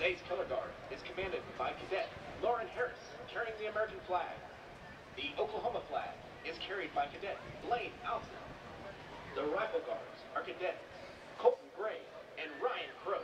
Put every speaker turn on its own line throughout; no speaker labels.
Today's color guard is commanded by Cadet Lauren Harris, carrying the American flag. The Oklahoma flag is carried by Cadet Blaine Alton. The rifle guards are Cadets Colton Gray and Ryan Crow.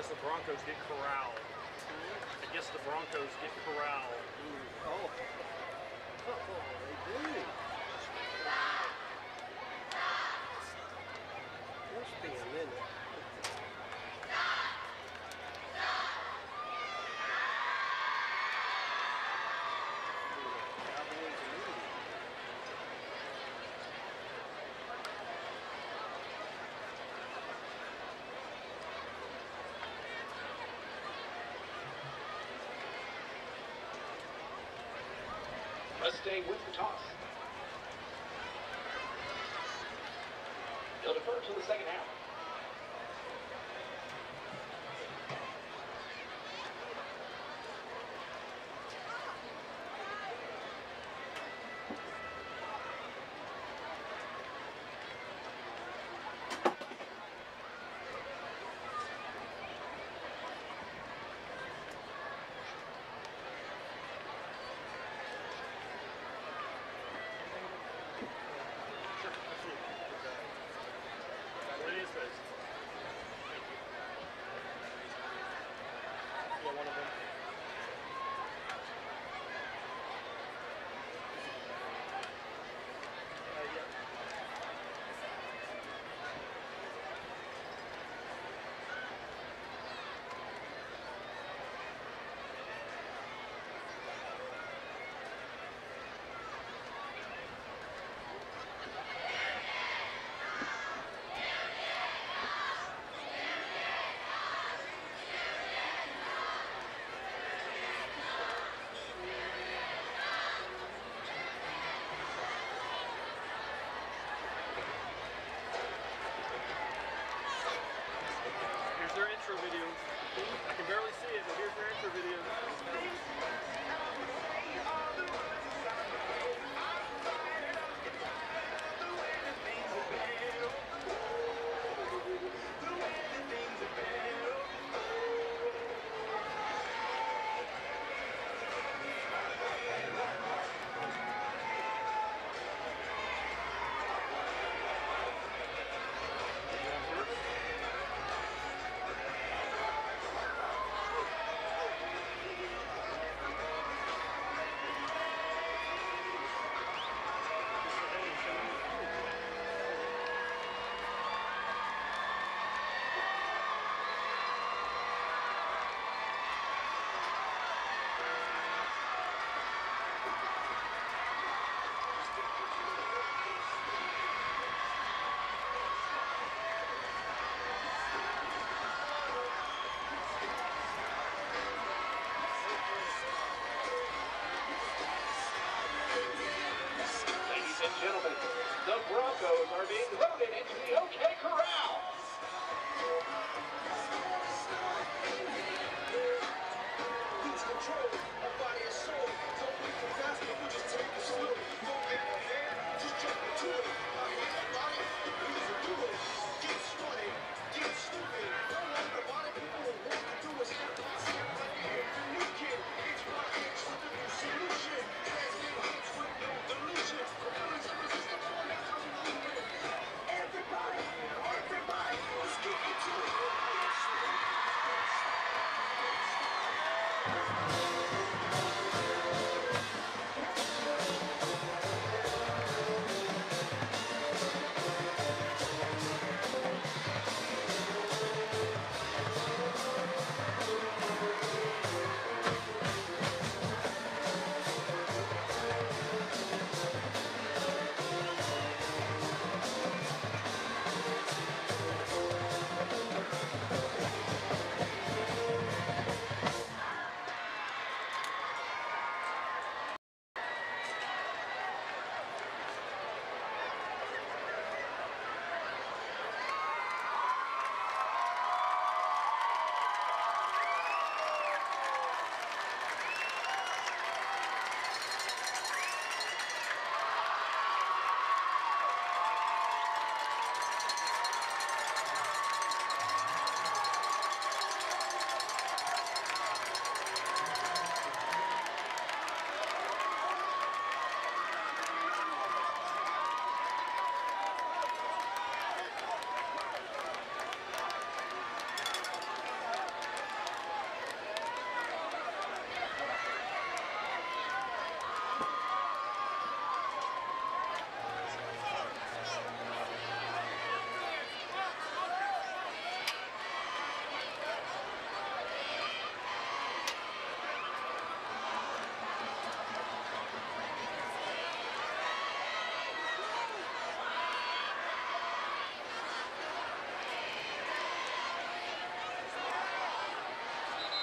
guess the Broncos get corralled. I guess the Broncos get corralled.
Oh. Oh, they do. Must be a minute.
Mustang wins the toss. They'll defer to the second half.
What is this? Yeah, one of them. Yeah. Here's their intro video. I can barely see it, but here's their intro video.
Ladies and gentlemen, the Broncos are being loaded into the OK Corral.
Lose control of body and soul. Don't wait for fast, but we'll just take it slow. Don't get ahead, just jump into it. My hands and body, we just do it. Get started, get stupid. Don't let the body people want to do it step by step like a hit from new kid. It's my hits with the new solution. Transmit hits with no delusion. Feelings irresistible, that's how we move it.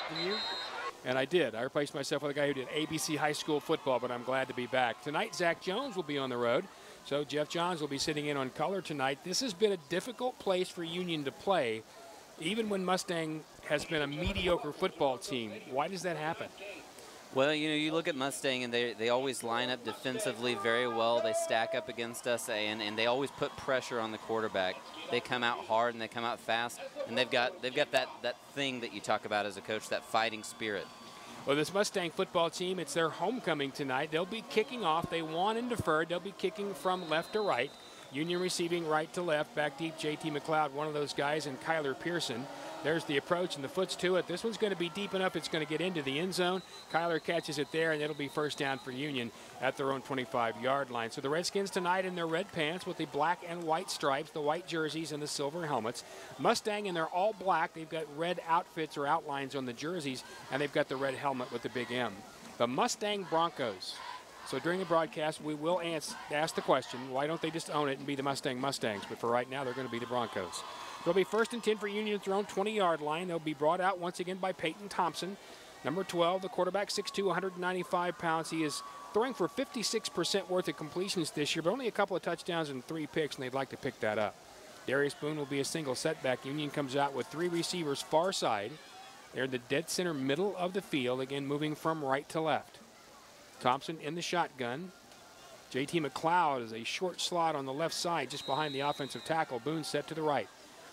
than you?
And I did. I replaced myself with a guy who did ABC high school football, but I'm glad to be back. Tonight, Zach Jones will be on the road, so Jeff Johns will be sitting in on color tonight. This has been a difficult place for Union to play, even when Mustang has been a mediocre football team. Why does that happen?
Well, you know, you look at Mustang, and they always line up defensively very well. They stack up against us, and they always put pressure on the quarterback. They come out hard and they come out fast, and they've got that thing that you talk about as a coach, that fighting spirit.
Well, this Mustang football team, it's their homecoming tonight. They'll be kicking off. They won and deferred. They'll be kicking from left to right. Union receiving right to left. Back deep, J.T. McLeod, one of those guys, and Kyler Pearson. There's the approach, and the foot's to it. This one's going to be deep enough. It's going to get into the end zone. Kyler catches it there, and it'll be first down for Union at their own 25-yard line. So the Redskins tonight in their red pants with the black and white stripes, the white jerseys, and the silver helmets. Mustang, and they're all black. They've got red outfits or outlines on the jerseys, and they've got the red helmet with the big M. The Mustang Broncos. So during the broadcast, we will ask the question, why don't they just own it and be the Mustang Mustangs? But for right now, they're going to be the Broncos. It'll be first and 10 for Union at their own 20-yard line. They'll be brought out once again by Peyton Thompson. Number 12, the quarterback, 6'2", 195 pounds. He is throwing for 56% worth of completions this year, but only a couple of touchdowns and 3 picks, and they'd like to pick that up. Darius Boone will be a single setback. Union comes out with 3 receivers far side. They're in the dead center middle of the field, again moving from right to left. Thompson in the shotgun. J.T. McLeod is a short slot on the left side just behind the offensive tackle. Boone set to the right.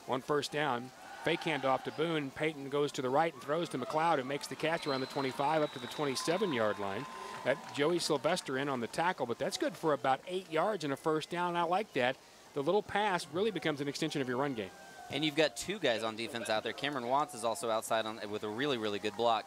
On first down, fake handoff to Boone. Peyton goes to the right and throws to McLeod, who makes the catch around the 25 up to the 27-yard line. That Joey Sylvester in on the tackle, but that's good for about 8 yards and a first down. I like that. The little pass really becomes an extension of your run game.
And you've got 2 guys on defense out there. Cameron Watts is also outside with a really, really good block.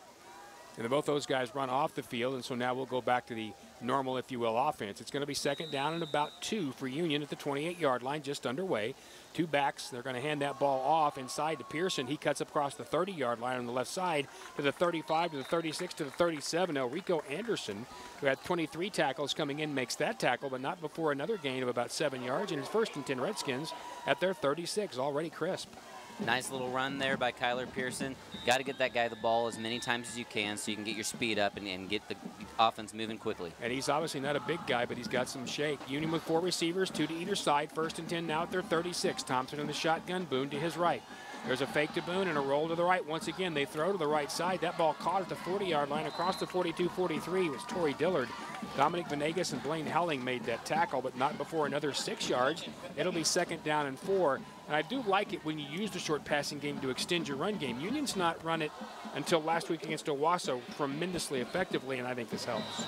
And then both those guys run off the field, and so now we'll go back to the normal, if you will, offense. It's going to be second down and about 2 for Union at the 28-yard line, just underway. 2 backs. They're going to hand that ball off inside to Pearson. He cuts across the 30-yard line on the left side to the 35, to the 36, to the 37. Now, Rico Anderson, who had 23 tackles coming in, makes that tackle, but not before another gain of about 7 yards. And it's first and 10 Redskins at their 36, already crisp.
Nice little run there by Kyler Pearson. Got to get that guy the ball as many times as you can so you can get your speed up and get the offense moving quickly.
And he's obviously not a big guy, but he's got some shake. Union with 4 receivers, 2 to either side. First and 10 now at their 36. Thompson in the shotgun, Boone to his right. There's a fake to Boone and a roll to the right. Once again, they throw to the right side. That ball caught at the 40-yard line. Across the 42-43 was Torrey Dillard. Dominic Venegas and Blaine Helling made that tackle, but not before another 6 yards. It'll be second down and 4. And I do like it when you use the short passing game to extend your run game. Union's not run it until last week against Owasso tremendously effectively, and I think this helps.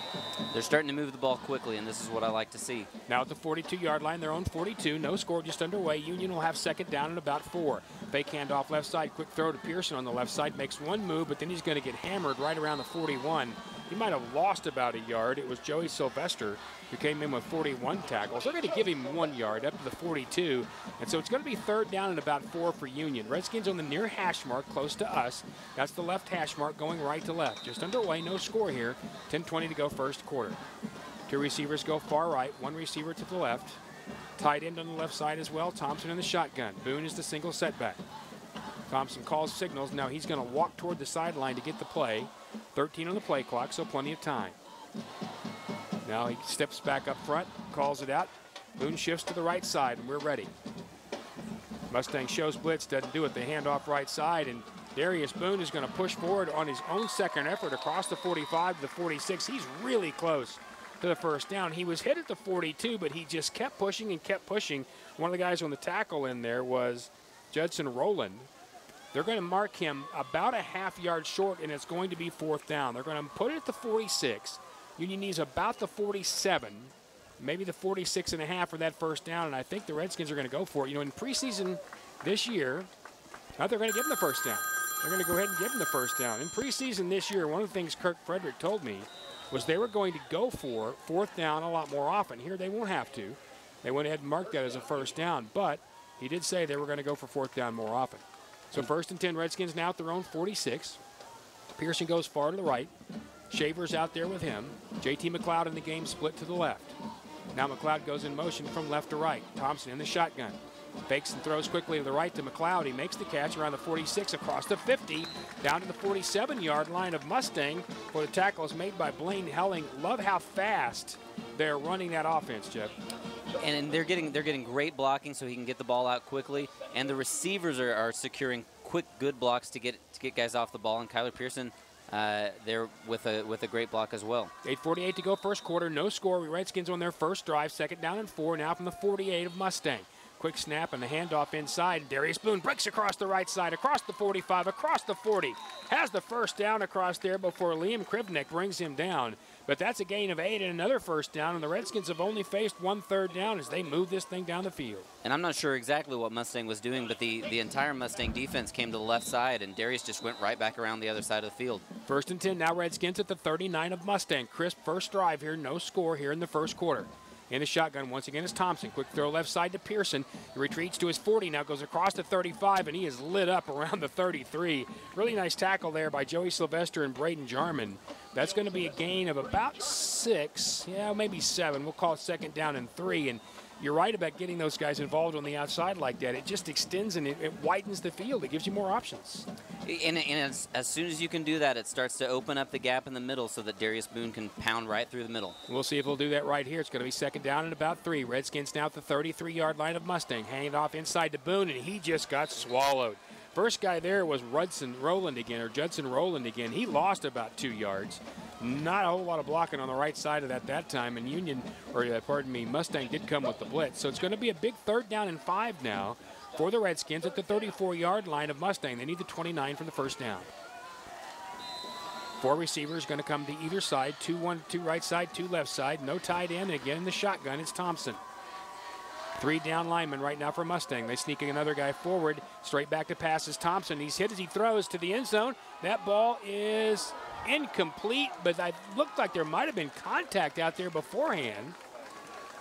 They're starting to move the ball quickly, and this is what I like to see.
Now at the 42-yard line, their own 42. No score, just underway. Union will have second down and about 4. Fake handoff left side. Quick throw to Pearson on the left side. Makes one move, but then he's going to get hammered right around the 41. He might have lost about a yard. It was Joey Sylvester who came in with 41 tackles. They're going to give him 1 yard up to the 42. And so it's going to be third down and about 4 for Union. Redskins on the near hash mark, close to us. That's the left hash mark going right to left. Just underway, no score here. 10:20 to go first quarter. 2 receivers go far right, 1 receiver to the left. Tight end on the left side as well. Thompson in the shotgun. Boone is the single setback. Thompson calls signals. Now he's going to walk toward the sideline to get the play. 13 on the play clock, so plenty of time. Now he steps back up front, calls it out. Boone shifts to the right side, and we're ready. Mustang shows blitz, doesn't do it. They hand off right side, and Darius Boone is going to push forward on his own second effort across the 45 to the 46. He's really close to the first down. He was hit at the 42, but he just kept pushing and kept pushing. One of the guys on the tackle in there was Judson Rowland. They're going to mark him about a half yard short, and it's going to be fourth down. They're going to put it at the 46. Union needs about the 47, maybe the 46 and a half for that first down, and I think the Redskins are going to go for it. You know, in preseason this year, now they're going to give him the first down. They're going to go ahead and give him the first down. In preseason this year, one of the things Kirk Frederick told me was they were going to go for fourth down a lot more often. Here they won't have to. They went ahead and marked that as a first down, but he did say they were going to go for fourth down more often. So first and 10 Redskins now at their own 46. Pearson goes far to the right. Shaver's out there with him. J.T. McLeod in the game split to the left. Now McLeod goes in motion from left to right. Thompson in the shotgun. Fakes and throws quickly to the right to McLeod. He makes the catch around the 46, across the 50, down to the 47-yard line of Mustang for the tackle is made by Blaine Helling. Love how fast they're running that offense, Jeff.
And they're getting great blocking so he can get the ball out quickly. And the receivers are securing quick, good blocks to get guys off the ball. And Kyler Pearson there with a great block as well.
8:48 to go, first quarter. No score. Redskins on their first drive. Second down and 4 now from the 48 of Mustang. Quick snap and the handoff inside. Darius Boone breaks across the right side, across the 45, across the 40. Has the first down across there before Liam Krivnick brings him down. But that's a gain of 8 and another first down, and the Redskins have only faced 1 third down as they move this thing down the field.
And I'm not sure exactly what Mustang was doing, but the entire Mustang defense came to the left side, and Darius just went right back around the other side of the field.
First and 10 now, Redskins at the 39 of Mustang. Crisp first drive here, no score here in the first quarter. In the shotgun, once again, is Thompson. Quick throw left side to Pearson. He retreats to his 40, now goes across to 35, and he is lit up around the 33. Really nice tackle there by Joey Sylvester and Braden Jarman. That's going to be a gain of about 6, yeah, maybe 7. We'll call it second down and 3. And you're right about getting those guys involved on the outside like that. It just extends and it widens the field. It gives you more options.
And as soon as you can do that, it starts to open up the gap in the middle so that Darius Boone can pound right through the middle.
We'll see if he'll do that right here. It's going to be second down and about 3. Redskins now at the 33-yard line of Mustang. Hang it off inside to Boone, and he just got swallowed. First guy there was Judson Rowland again. He lost about 2 yards. Not a whole lot of blocking on the right side of that time, and Mustang did come with the blitz. So it's going to be a big third down and 5 now for the Redskins at the 34-yard line of Mustang. They need the 29 for the first down. 4 receivers going to come to either side, 2 right side, 2 left side. No tight end, and again in the shotgun, it's Thompson. 3 down linemen right now for Mustang. They sneaking another guy forward. Straight back to passes Thompson. He's hit as he throws to the end zone. That ball is incomplete, but it looked like there might have been contact out there beforehand.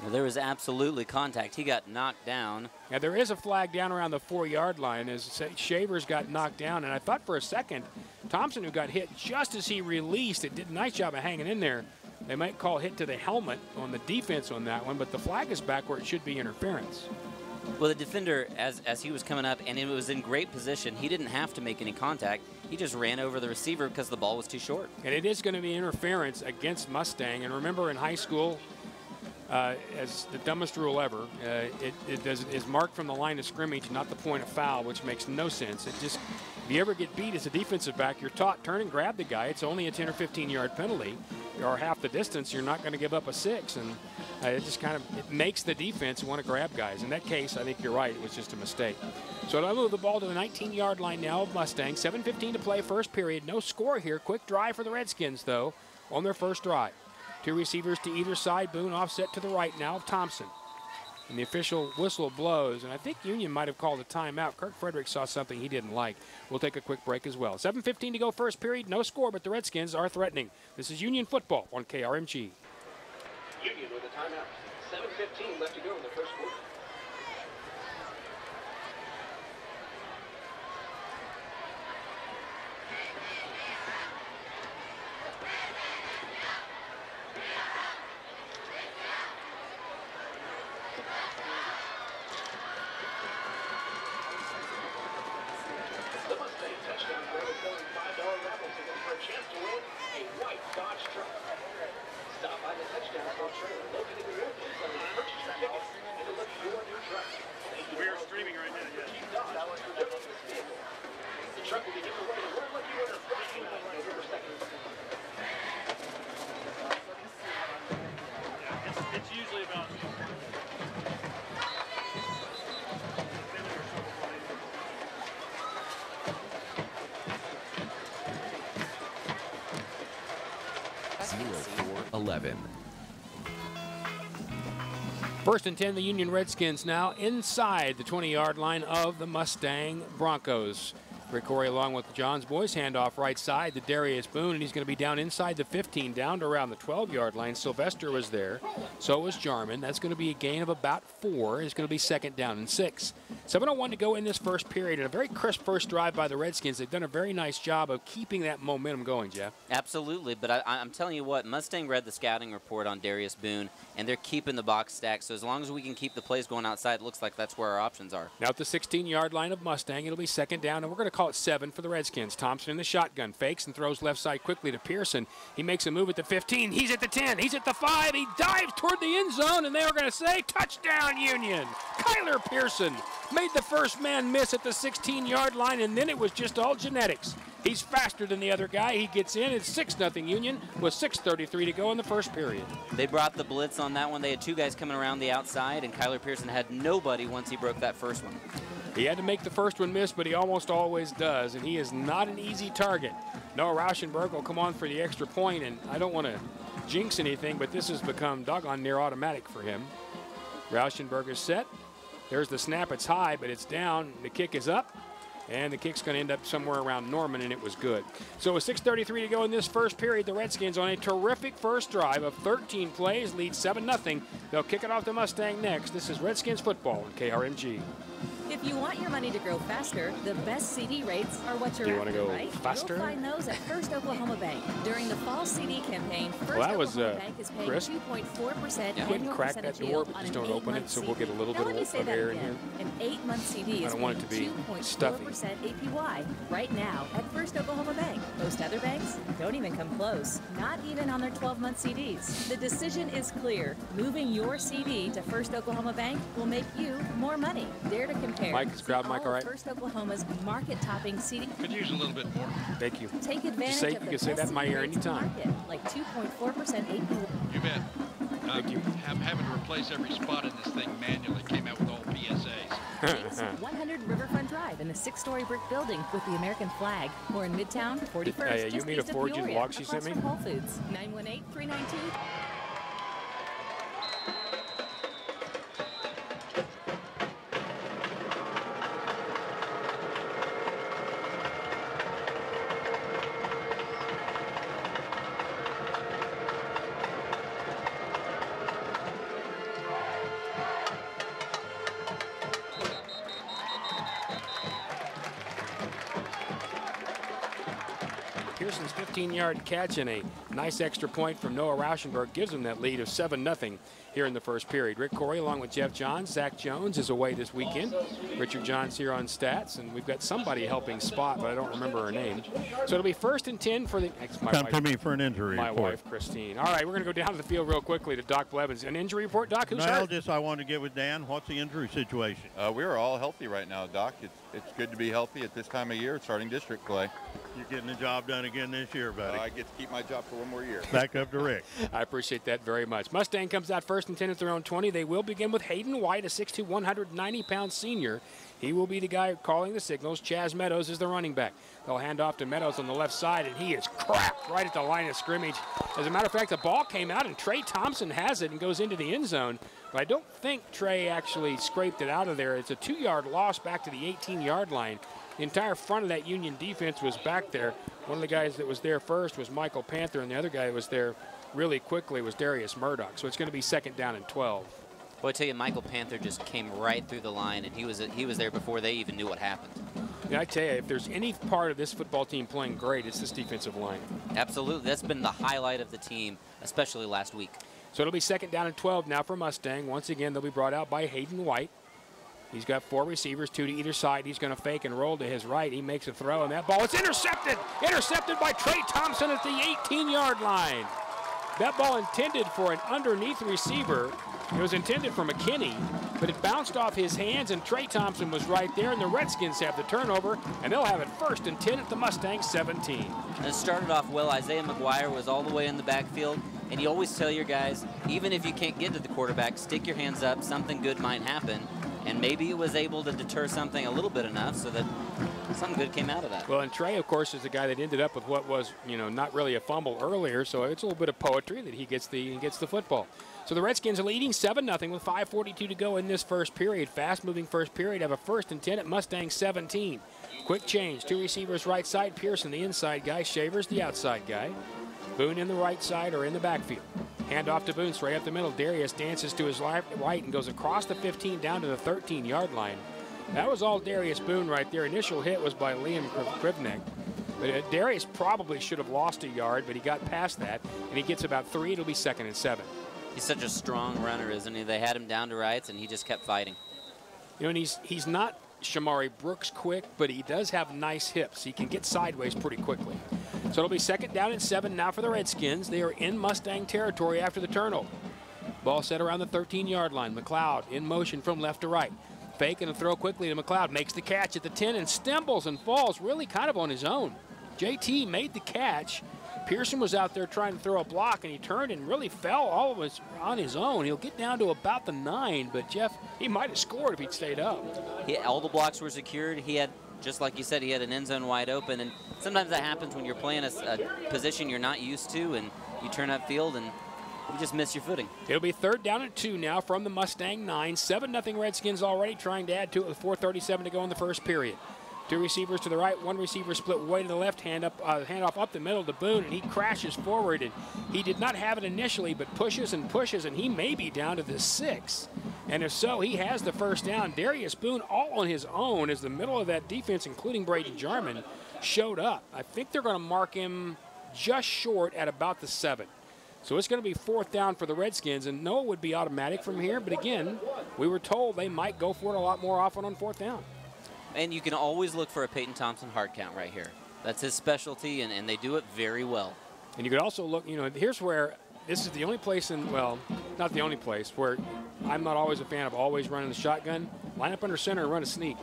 Well, there was absolutely contact. He got knocked down.
Now, there is a flag down around the 4-yard line as Shavers got knocked down, and I thought for a second Thompson, who got hit just as he released, it did a nice job of hanging in there. They might call hit to the helmet on the defense on that one, but the flag is back where it should be interference.
Well, the defender, as he was coming up, and it was in great position, he didn't have to make any contact. He just ran over the receiver because the ball was too short.
And it is going to be interference against Mustang. And remember, in high school, as the dumbest rule ever, it is marked from the line of scrimmage, not the point of foul, which makes no sense. It just, if you ever get beat as a defensive back, you're taught turn and grab the guy. It's only a 10 or 15-yard penalty, or half the distance. You're not going to give up a 6, and it just kind of makes the defense want to grab guys. In that case, I think you're right. It was just a mistake. So they'll move the ball to the 19-yard line now of Mustang. 7:15 to play, first period. No score here. Quick drive for the Redskins, though, on their first drive. 2 receivers to either side. Boone offset to the right now of Thompson. And the official whistle blows, and I think Union might have called a timeout. Kirk Frederick saw something he didn't like. We'll take a quick break as well. 7:15 to go, first period. No score, but the Redskins are threatening. This is Union football on KRMG.
Union with a timeout. 7:15 left to go in the first quarter. The Mustang touchdown throw is selling $5 raffle tickets for a chance to win a white Dodge truck. Stop by the touchdown club trailer located in Milton to purchase your tickets and to look for your new truck.
We are streaming right now, yes.
Dodge for doing this vehicle. The truck will be given away to one lucky winner Friday night, November 2nd.
Yeah, it's usually about
First and 10, the Union Redskins now inside the 20-yard line of the Mustang Broncos. Rick Corey along with the Johns boys, handoff right side to Darius Boone, and he's going to be down inside the 15, down to around the 12-yard line. Sylvester was there, so was Jarman. That's going to be a gain of about 4. It's going to be second down and 6. 7:01 to go in this first period, and a very crisp first drive by the Redskins. They've done a very nice job of keeping that momentum going, Jeff.
Absolutely, but I'm telling you what, Mustang read the scouting report on Darius Boone, and they're keeping the box stacked. So as long as we can keep the plays going outside, it looks like that's where our options are.
Now at the 16-yard line of Mustang, it'll be second down, and we're going to call it 7 for the Redskins. Thompson in the shotgun, fakes and throws left side quickly to Pearson. He makes a move at the 15. He's at the 10. He's at the 5. He dives toward the end zone, and they are going to say, touchdown, Union. Kyler Pearson made the first man miss at the 16-yard line, and then it was just all genetics. He's faster than the other guy. He gets in. It's 6-0 Union with 6:33 to go in the first period.
They brought the blitz on that one. They had 2 guys coming around the outside, and Kyler Pearson had nobody once he broke that first one.
He had to make the first one miss, but he almost always does, and he is not an easy target. Noah Rauschenberg will come on for the extra point, and I don't want to jinx anything, but this has become doggone near automatic for him. Rauschenberg is set. There's the snap. It's high, but it's down. The kick is up, and the kick's going to end up somewhere around Norman, and it was good. So with 6:33 to go in this first period, the Redskins on a terrific first drive of 13 plays, lead 7-0. They'll kick it off to Mustang next. This is Redskins football on KRMG.
If you want your money to grow faster, the best CD rates are what you're after, right?
Faster?
You'll find those at First Oklahoma Bank. During the fall CD campaign, First
Oklahoma
Bank is paying
Chris,
2.4%
you
annual
crack that
percentage
door,
yield on
just
an
don't open it,
8-month
so we'll get a little
CD. Now,
bit
let me say
of
that
air in
again.
here.
An 8-month CD
I
is
don't want it to
paying
be
2.4% APY right now at First Oklahoma Bank. Most other banks don't even come close, not even on their 12-month CDs. The decision is clear. Moving your CD to First Oklahoma Bank will make you more money. Dare to compare.
Mike, is crowd mic all right?
First Oklahoma's market-topping CD.
Could use a little bit more.
Thank you.
Take advantage
Just say,
of
you
the
can say that
best
in my
CD
ear
rates
anytime.
market, like 2.4% APY.
You bet.
Thank you.
Having to replace every spot in this thing manually came out with all PSAs.
Takes 100 Riverfront Drive in the 6-story brick building with the American flag. Or in Midtown, 41st,
you
just
mean to
east of
forward you the
Peoria,
log she sent
across
me?
from Whole Foods. 918-392.
Pearson's 15-yard catch and a nice extra point from Noah Rauschenberg gives him that lead of 7-0 here in the first period. Rick Corey along with Jeff Johns. Zach Jones is away this weekend. Richard Johns here on stats, and we've got somebody helping spot, but I don't remember her name. So it'll be 1st and 10 for the...
Come to me for an injury
my
report.
wife, Christine. All right, we're going to go down to the field real quickly to Doc Blevins. An injury report, Doc? Who's
Well,
hurt?
just I wanted to get with Dan. What's the injury situation?
We're all healthy right now, Doc. It's good to be healthy at this time of year, starting district play.
You're getting the job done again this year, buddy.
I get to keep my job for one more year.
Back up to Rick.
I appreciate that very much. Mustang comes out 1st and 10 at their own 20. They will begin with Hayden White, a 6'2", 190-pound senior. He will be the guy calling the signals. Chaz Meadows is the running back. They'll hand off to Meadows on the left side, and he is cracked right at the line of scrimmage. As a matter of fact, the ball came out, and Trey Thompson has it and goes into the end zone. But I don't think Trey actually scraped it out of there. It's a 2-yard loss back to the 18-yard line. The entire front of that Union defense was back there. One of the guys that was there first was Michael Panther, and the other guy that was there really quickly was Darius Murdoch. So it's going to be 2nd down and 12.
Well, I tell you, Michael Panther just came right through the line, and he was there before they even knew what happened.
Yeah, I tell you, if there's any part of this football team playing great, it's this defensive line.
Absolutely. That's been the highlight of the team, especially last week.
So it'll be 2nd down and 12 now for Mustang. Once again, they'll be brought out by Hayden White. He's got 4 receivers, 2 to either side. He's going to fake and roll to his right. He makes a throw, and that ball is intercepted. Intercepted by Trey Thompson at the 18-yard line. That ball intended for an underneath receiver. It was intended for McKinney, but it bounced off his hands, and Trey Thompson was right there, and the Redskins have the turnover, and they'll have it 1st and 10 at the Mustang 17.
And it started off well. Isaiah McGuire was all the way in the backfield, and you always tell your guys, even if you can't get to the quarterback, stick your hands up, something good might happen. And maybe it was able to deter something a little bit enough so that something good came out of that.
Well, and Trey, of course, is the guy that ended up with what was, not really a fumble earlier, so it's a little bit of poetry that he gets the football. So the Redskins are leading 7-0 with 5:42 to go in this first period. Fast-moving first period, have a 1st and 10 at Mustang 17. Quick change, 2 receivers right side, Pearson the inside guy, Shavers the outside guy. Boone in the right side or in the backfield. Hand off to Boone, straight up the middle. Darius dances to his right and goes across the 15 down to the 13-yard line. That was all Darius Boone right there. Initial hit was by Liam Krivnik. But Darius probably should have lost a yard, but he got past that, and he gets about 3. It'll be 2nd and 7.
He's such a strong runner, isn't he? They had him down to rights, and he just kept fighting.
You know, and he's not Shamari Brooks quick, but he does have nice hips. He can get sideways pretty quickly. So it'll be 2nd down and 7 now for the Redskins. They are in Mustang territory after the turnover. Ball set around the 13-yard line. McLeod in motion from left to right. Fake and a throw quickly to McLeod. Makes the catch at the 10 and stumbles and falls really kind of on his own. JT made the catch. Pearson was out there trying to throw a block, and he turned and really fell all of us on his own. He'll get down to about the 9, but Jeff, he might have scored if he'd stayed up.
All the blocks were secured. He had, just like you said, he had an end zone wide open, and sometimes that happens when you're playing a position you're not used to, and you turn upfield and you just miss your footing.
It'll be 3rd down and 2 now from the Mustang 9. 7-0 Redskins already, trying to add to it with 4:37 to go in the first period. 2 receivers to the right, 1 receiver split way to the left, handoff up the middle to Boone, and he crashes forward. And he did not have it initially, but pushes, and he may be down to the 6. And if so, he has the 1st down. Darius Boone all on his own as the middle of that defense, including Braden Jarman, showed up. I think they're going to mark him just short at about the 7. So it's going to be 4th down for the Redskins, and no, it would be automatic from here. But again, we were told they might go for it a lot more often on 4th down.
And you can always look for a Peyton Thompson hard count right here. That's his specialty, and they do it very well.
And you could also look, you know, here's where this is the only place well, not the only place, where I'm not always a fan of always running the shotgun. Line up under center and run a sneak.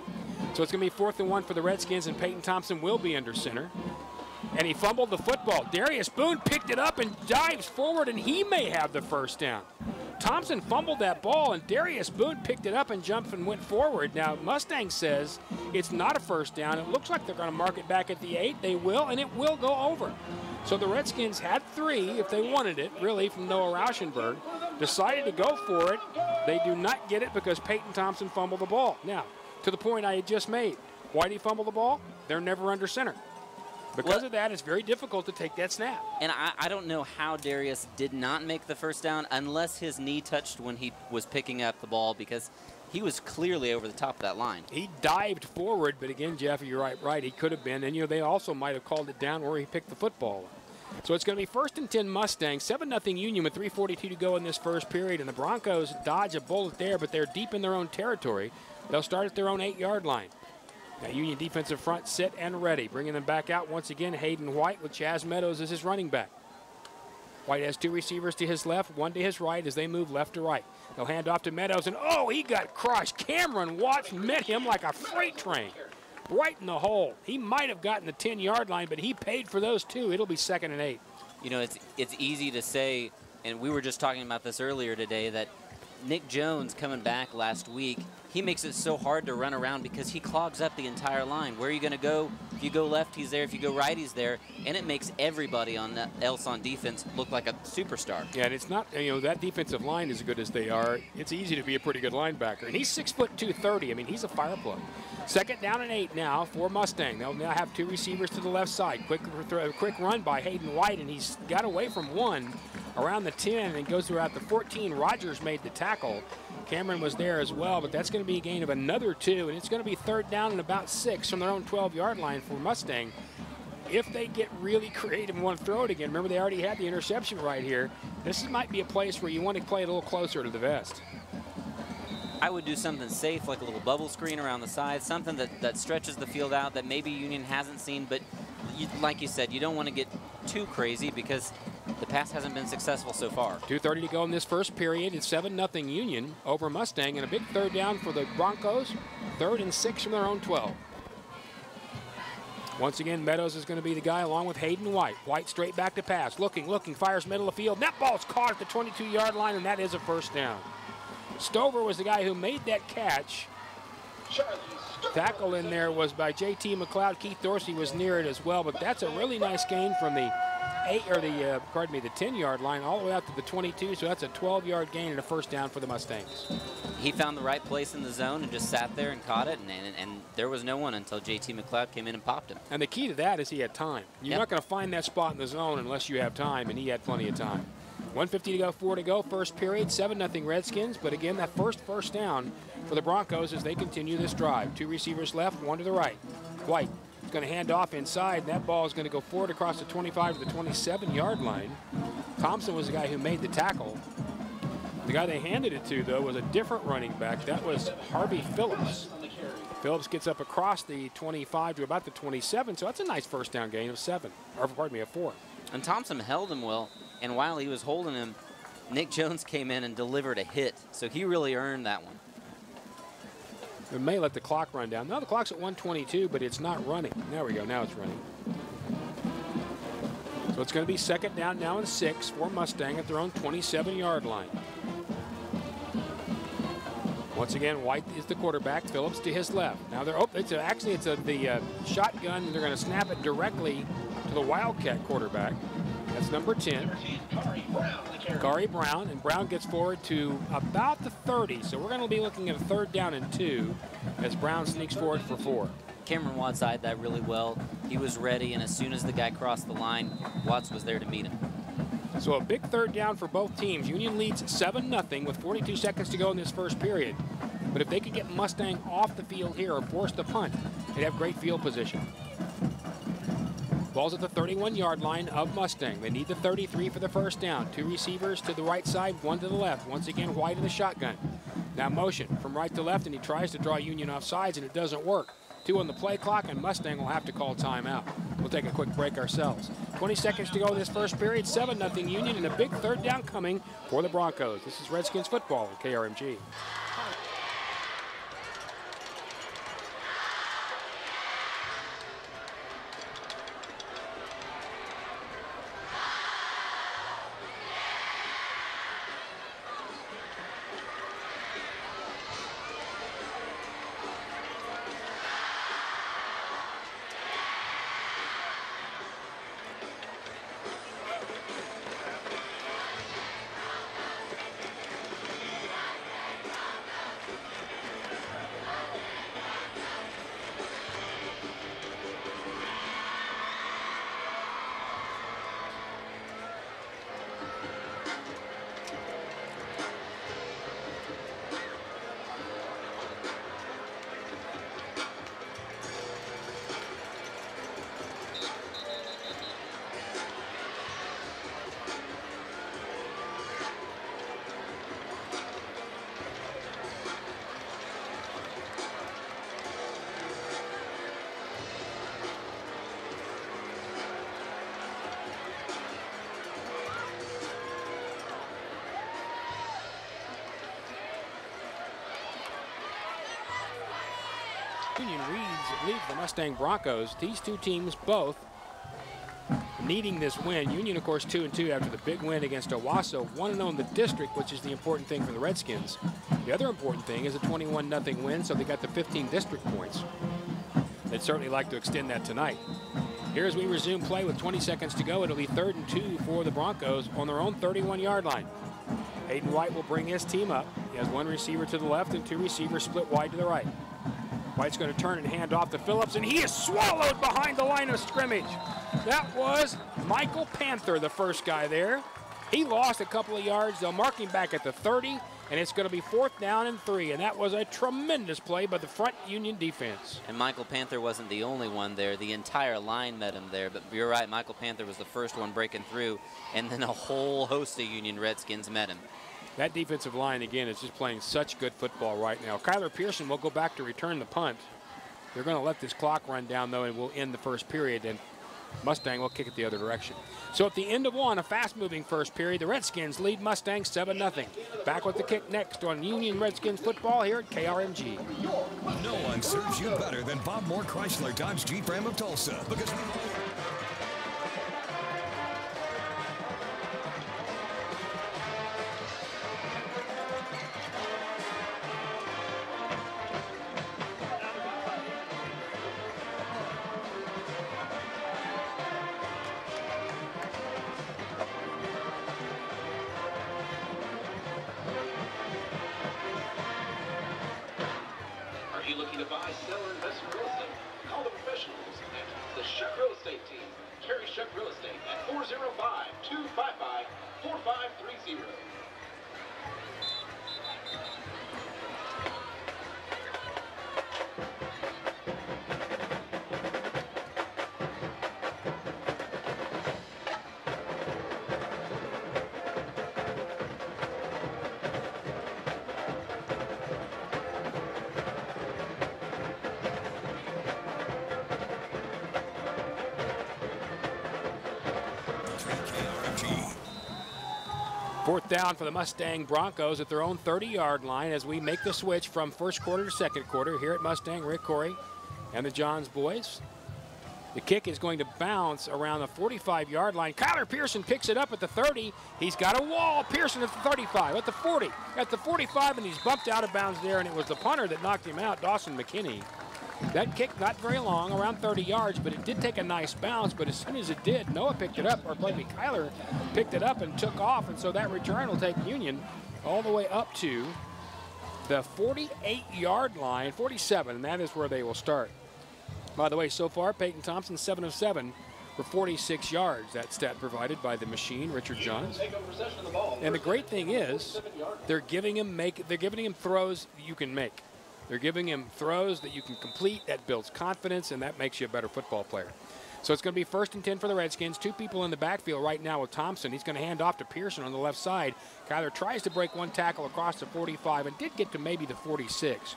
So it's going to be 4th and 1 for the Redskins, and Peyton Thompson will be under center. And he fumbled the football. Darius Boone picked it up and dives forward, and he may have the 1st down. Thompson fumbled that ball, and Darius Boone picked it up and jumped and went forward. Now, Mustang says it's not a 1st down. It looks like they're going to mark it back at the 8. They will, and it will go over. So the Redskins had 3 if they wanted it, really, from Noah Rauschenberg. Decided to go for it. They do not get it because Peyton Thompson fumbled the ball. Now, to the point I had just made, why did he fumble the ball? They're never under center. Because of that, it's very difficult to take that snap.
And I don't know how Darius did not make the 1st down unless his knee touched when he was picking up the ball, because he was clearly over the top of that line.
He dived forward, but again, Jeff, you're right. He could have been. And, you know, they also might have called it down where he picked the football up. So it's going to be 1st and 10 Mustang, 7-0 Union with 3:42 to go in this first period. And the Broncos dodge a bullet there, but they're deep in their own territory. They'll start at their own 8-yard line. Now, Union defensive front set and ready. Bringing them back out once again, Hayden White with Chaz Meadows as his running back. White has 2 receivers to his left, 1 to his right as they move left to right. They'll hand off to Meadows, and oh, he got crushed. Cameron Watts met him like a freight train. Right in the hole. He might have gotten the 10-yard line, but he paid for those 2. It'll be 2nd and 8.
You know, it's easy to say, and we were just talking about this earlier today, that Nick Jones coming back last week, he makes it so hard to run around because he clogs up the entire line. Where are you going to go? If you go left, he's there. If you go right, he's there. And it makes everybody else on defense look like a superstar.
Yeah, and it's not, you know, that defensive line as good as they are, it's easy to be a pretty good linebacker. And he's 6'2", 230. I mean, he's a fire plug. 2nd down and 8 now for Mustang. They'll now have 2 receivers to the left side. Quick run by Hayden White, and he's got away from 1 around the 10 and goes throughout the 14. Rogers made the tackle. Cameron was there as well, but that's going to be a gain of another 2, and it's going to be 3rd down and about 6 from their own 12-yard line for Mustang. If they get really creative and want to throw it again, remember they already had the interception right here. This might be a place where you want to play it a little closer to the vest.
I would do something safe, like a little bubble screen around the side, something that stretches the field out that maybe Union hasn't seen, but like you said, you don't want to get too crazy because the pass hasn't been successful so far.
2:30 to go in this first period. It's 7-0 Union over Mustang, and a big 3rd down for the Broncos. 3rd and 6 from their own 12. Once again, Meadows is going to be the guy along with Hayden White. White straight back to pass. Looking, fires middle of the field. That ball's caught at the 22-yard line, and that is a 1st down. Stover was the guy who made that catch. Tackle in there was by J.T. McLeod. Keith Dorsey was near it as well, but that's a really nice gain from the 10-yard line all the way out to the 22, so that's a 12-yard gain and a 1st down for the Mustangs.
He found the right place in the zone and just sat there and caught it, and there was no one until J.T. McLeod came in and popped him.
And the key to that is he had time. You're not going to find that spot in the zone unless you have time, and he had plenty of time. 1:50 to go, 4 to go, first period, 7-0 Redskins. But again, that first down for the Broncos as they continue this drive. 2 receivers left, 1 to the right. White is going to hand off inside, and that ball is going to go forward across the 25 to the 27-yard line. Thompson was the guy who made the tackle. The guy they handed it to, though, was a different running back. That was Harvey Phillips. Phillips gets up across the 25 to about the 27, so that's a nice first down gain of 7, or pardon me, of 4.
And Thompson held him well, and while he was holding him, Nick Jones came in and delivered a hit, so he really earned that one.
We may let the clock run down. No, the clock's at 1:22, but it's not running. There we go, now it's running. So it's going to be second down now and 6 for Mustang at their own 27-yard line. Once again, White is the quarterback, Phillips to his left. Now they're, the shotgun. They're going to snap it directly to the Wildcat quarterback. That's number 10, Kari Brown, and Brown gets forward to about the 30. So we're going to be looking at a 3rd down and 2 as Brown sneaks forward for 4.
Cameron Watts eyed that really well. He was ready, and as soon as the guy crossed the line, Watts was there to meet him.
So a big 3rd down for both teams. Union leads 7-0 with 42 seconds to go in this first period. But if they could get Mustang off the field here or force the punt, they'd have great field position. Ball's at the 31-yard line of Mustang. They need the 33 for the first down. 2 receivers to the right side, 1 to the left. Once again, White in the shotgun. Now motion from right to left, and he tries to draw Union off sides, and it doesn't work. 2 on the play clock, and Mustang will have to call timeout. We'll take a quick break ourselves. 20 seconds to go in this first period. 7-0 Union, and a big 3rd down coming for the Broncos. This is Redskins football at KRMG. Union leads the Mustang Broncos. These two teams both needing this win. Union, of course, 2-2 after the big win against Owasso. 1-0 in the district, which is the important thing for the Redskins. The other important thing is a 21-0 win, so they got the 15 district points. They'd certainly like to extend that tonight. Here as we resume play with 20 seconds to go, it'll be 3rd and 2 for the Broncos on their own 31-yard line. Hayden White will bring his team up. He has 1 receiver to the left and 2 receivers split wide to the right. White's going to turn and hand off to Phillips, and he is swallowed behind the line of scrimmage. That was Michael Panther, the first guy there. He lost a couple of yards. They'll mark him back at the 30, and it's going to be 4th down and 3, and that was a tremendous play by the front Union defense.
And Michael Panther wasn't the only one there. The entire line met him there, but you're right, Michael Panther was the first one breaking through, and then a whole host of Union Redskins met him.
That defensive line, again, is just playing such good football right now. Kyler Pearson will go back to return the punt. They're going to let this clock run down, though, and we'll end the first period, and Mustang will kick it the other direction. So at the end of one, a fast-moving first period, the Redskins lead Mustang 7-0. Back with the kick next on Union Redskins football here at KRMG.
No one serves you better than Bob Moore Chrysler Dodge Jeep Ram of Tulsa, because
Are you looking to buy, sell, or invest in real estate? Call the professionals at the Shuck Real Estate. safety. Carry Shuck Real Estate at 405-255-4530.
Fourth down for the Mustang Broncos at their own 30-yard line as we make the switch from first quarter to second quarter here at Mustang. Rick Corey and the Johns boys. The kick is going to bounce around the 45-yard line. Kyler Pearson picks it up at the 30. He's got a wall. Pearson at the 35, at the 40, at the 45, and he's bumped out of bounds there, and it was the punter that knocked him out, Dawson McKinney. That kick not very long, around 30 yards, but it did take a nice bounce. But as soon as it did, Noah picked it up, or maybe Kyler picked it up and took off. And so that return will take Union all the way up to the 48-yard line, 47, and that is where they will start. By the way, so far, Peyton Thompson, 7 of 7 for 46 yards. That stat provided by the machine, Richard Johns. And the great thing is, they're giving him throws you can make. They're giving him throws that you can complete. That builds confidence, and that makes you a better football player. So it's going to be 1st and 10 for the Redskins. Two people in the backfield right now with Thompson. He's going to hand off to Pearson on the left side. Kyler tries to break one tackle across the 45 and did get to maybe the 46.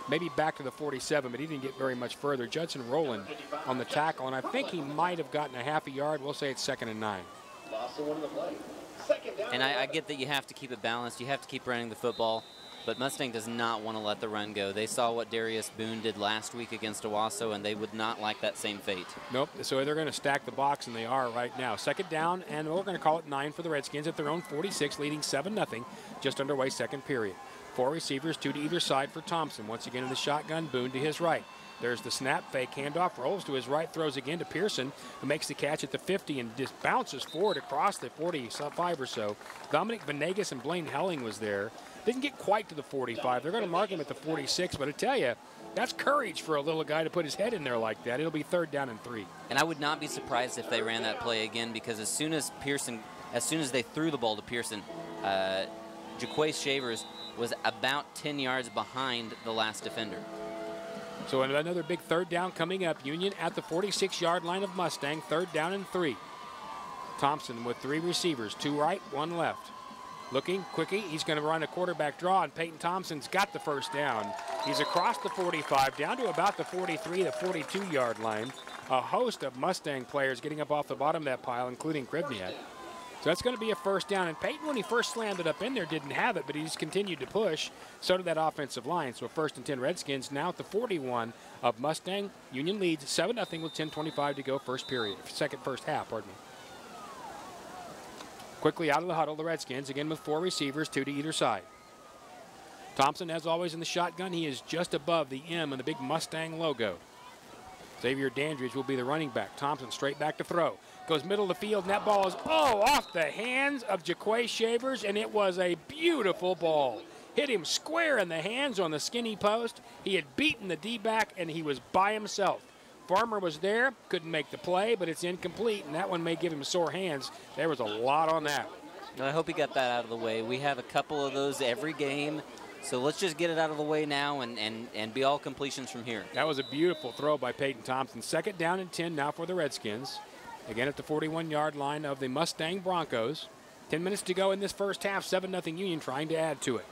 Maybe back to the 47, but he didn't get very much further. Judson Rowland on the tackle, and I think he might have gotten a half a yard. We'll say it's 2nd and 9.
And I get that you have to keep it balanced. You have to keep running the football. But Mustang does not want to let the run go. They saw what Darius Boone did last week against Owasso, and they would not like that same fate.
Nope, so they're going to stack the box, and they are right now. 2nd down, and we're going to call it 9 for the Redskins at their own 46, leading 7-0, just underway 2nd period. 4 receivers, 2 to either side for Thompson. Once again in the shotgun, Boone to his right. There's the snap, fake handoff, rolls to his right, throws again to Pearson, who makes the catch at the 50 and just bounces forward across the 45 or so. Dominic Venegas and Blaine Helling was there. Didn't get quite to the 45. They're going to mark him at the 46, but I tell you, that's courage for a little guy to put his head in there like that. It'll be 3rd down and 3.
And I would not be surprised if they ran that play again, because as soon as they threw the ball to Pearson, Jaquace Shavers was about 10 yards behind the last defender.
So another big 3rd down coming up. Union at the 46-yard line of Mustang, 3rd down and 3. Thompson with 3 receivers, 2 right, 1 left. Looking, quickie, he's going to run a quarterback draw, and Peyton Thompson's got the 1st down. He's across the 45, down to about the 43, the 42-yard line. A host of Mustang players getting up off the bottom of that pile, including Krivniak. So that's going to be a 1st down. And Peyton, when he first slammed it up in there, didn't have it, but he's continued to push. So did that offensive line. So 1st and 10 Redskins now at the 41 of Mustang. Union leads 7-0 with 10:25 to go, first half, pardon me. Quickly out of the huddle, the Redskins, again with 4 receivers, 2 to either side. Thompson, as always, in the shotgun. He is just above the M and the big Mustang logo. Xavier Dandridge will be the running back. Thompson straight back to throw. Goes middle of the field, and that ball is, off the hands of Jaquace Shavers, and it was a beautiful ball. Hit him square in the hands on the skinny post. He had beaten the D-back, and he was by himself. Farmer was there, couldn't make the play, but it's incomplete, and that one may give him sore hands. There was a lot on that.
I hope he got that out of the way. We have a couple of those every game, so let's just get it out of the way now and be all completions from here.
That was a beautiful throw by Peyton Thompson. 2nd down and 10 now for the Redskins. Again at the 41-yard line of the Mustang Broncos. 10 minutes to go in this first half, 7-0 Union trying to add to it.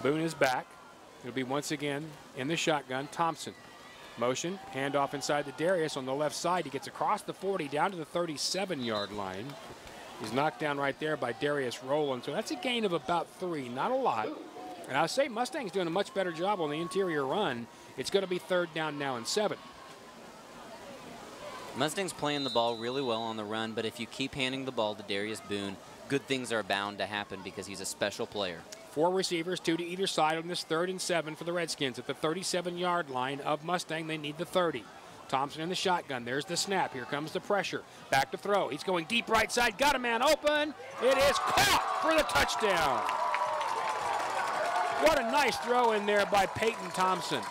Boone is back. It'll be once again in the shotgun, Thompson. Motion, handoff inside to Darius on the left side. He gets across the 40 down to the 37-yard line. He's knocked down right there by Darius Rowland. So that's a gain of about 3, not a lot. And I'll say Mustang's doing a much better job on the interior run. It's going to be 3rd down now and 7.
Mustang's playing the ball really well on the run, but if you keep handing the ball to Darius Boone, good things are bound to happen because he's a special player.
4 receivers, 2 to either side on this 3rd and 7 for the Redskins. At the 37-yard line of Mustang, they need the 30. Thompson in the shotgun. There's the snap. Here comes the pressure. Back to throw. He's going deep right side. Got a man open. It is caught for the touchdown. What a nice throw in there by Peyton Thompson.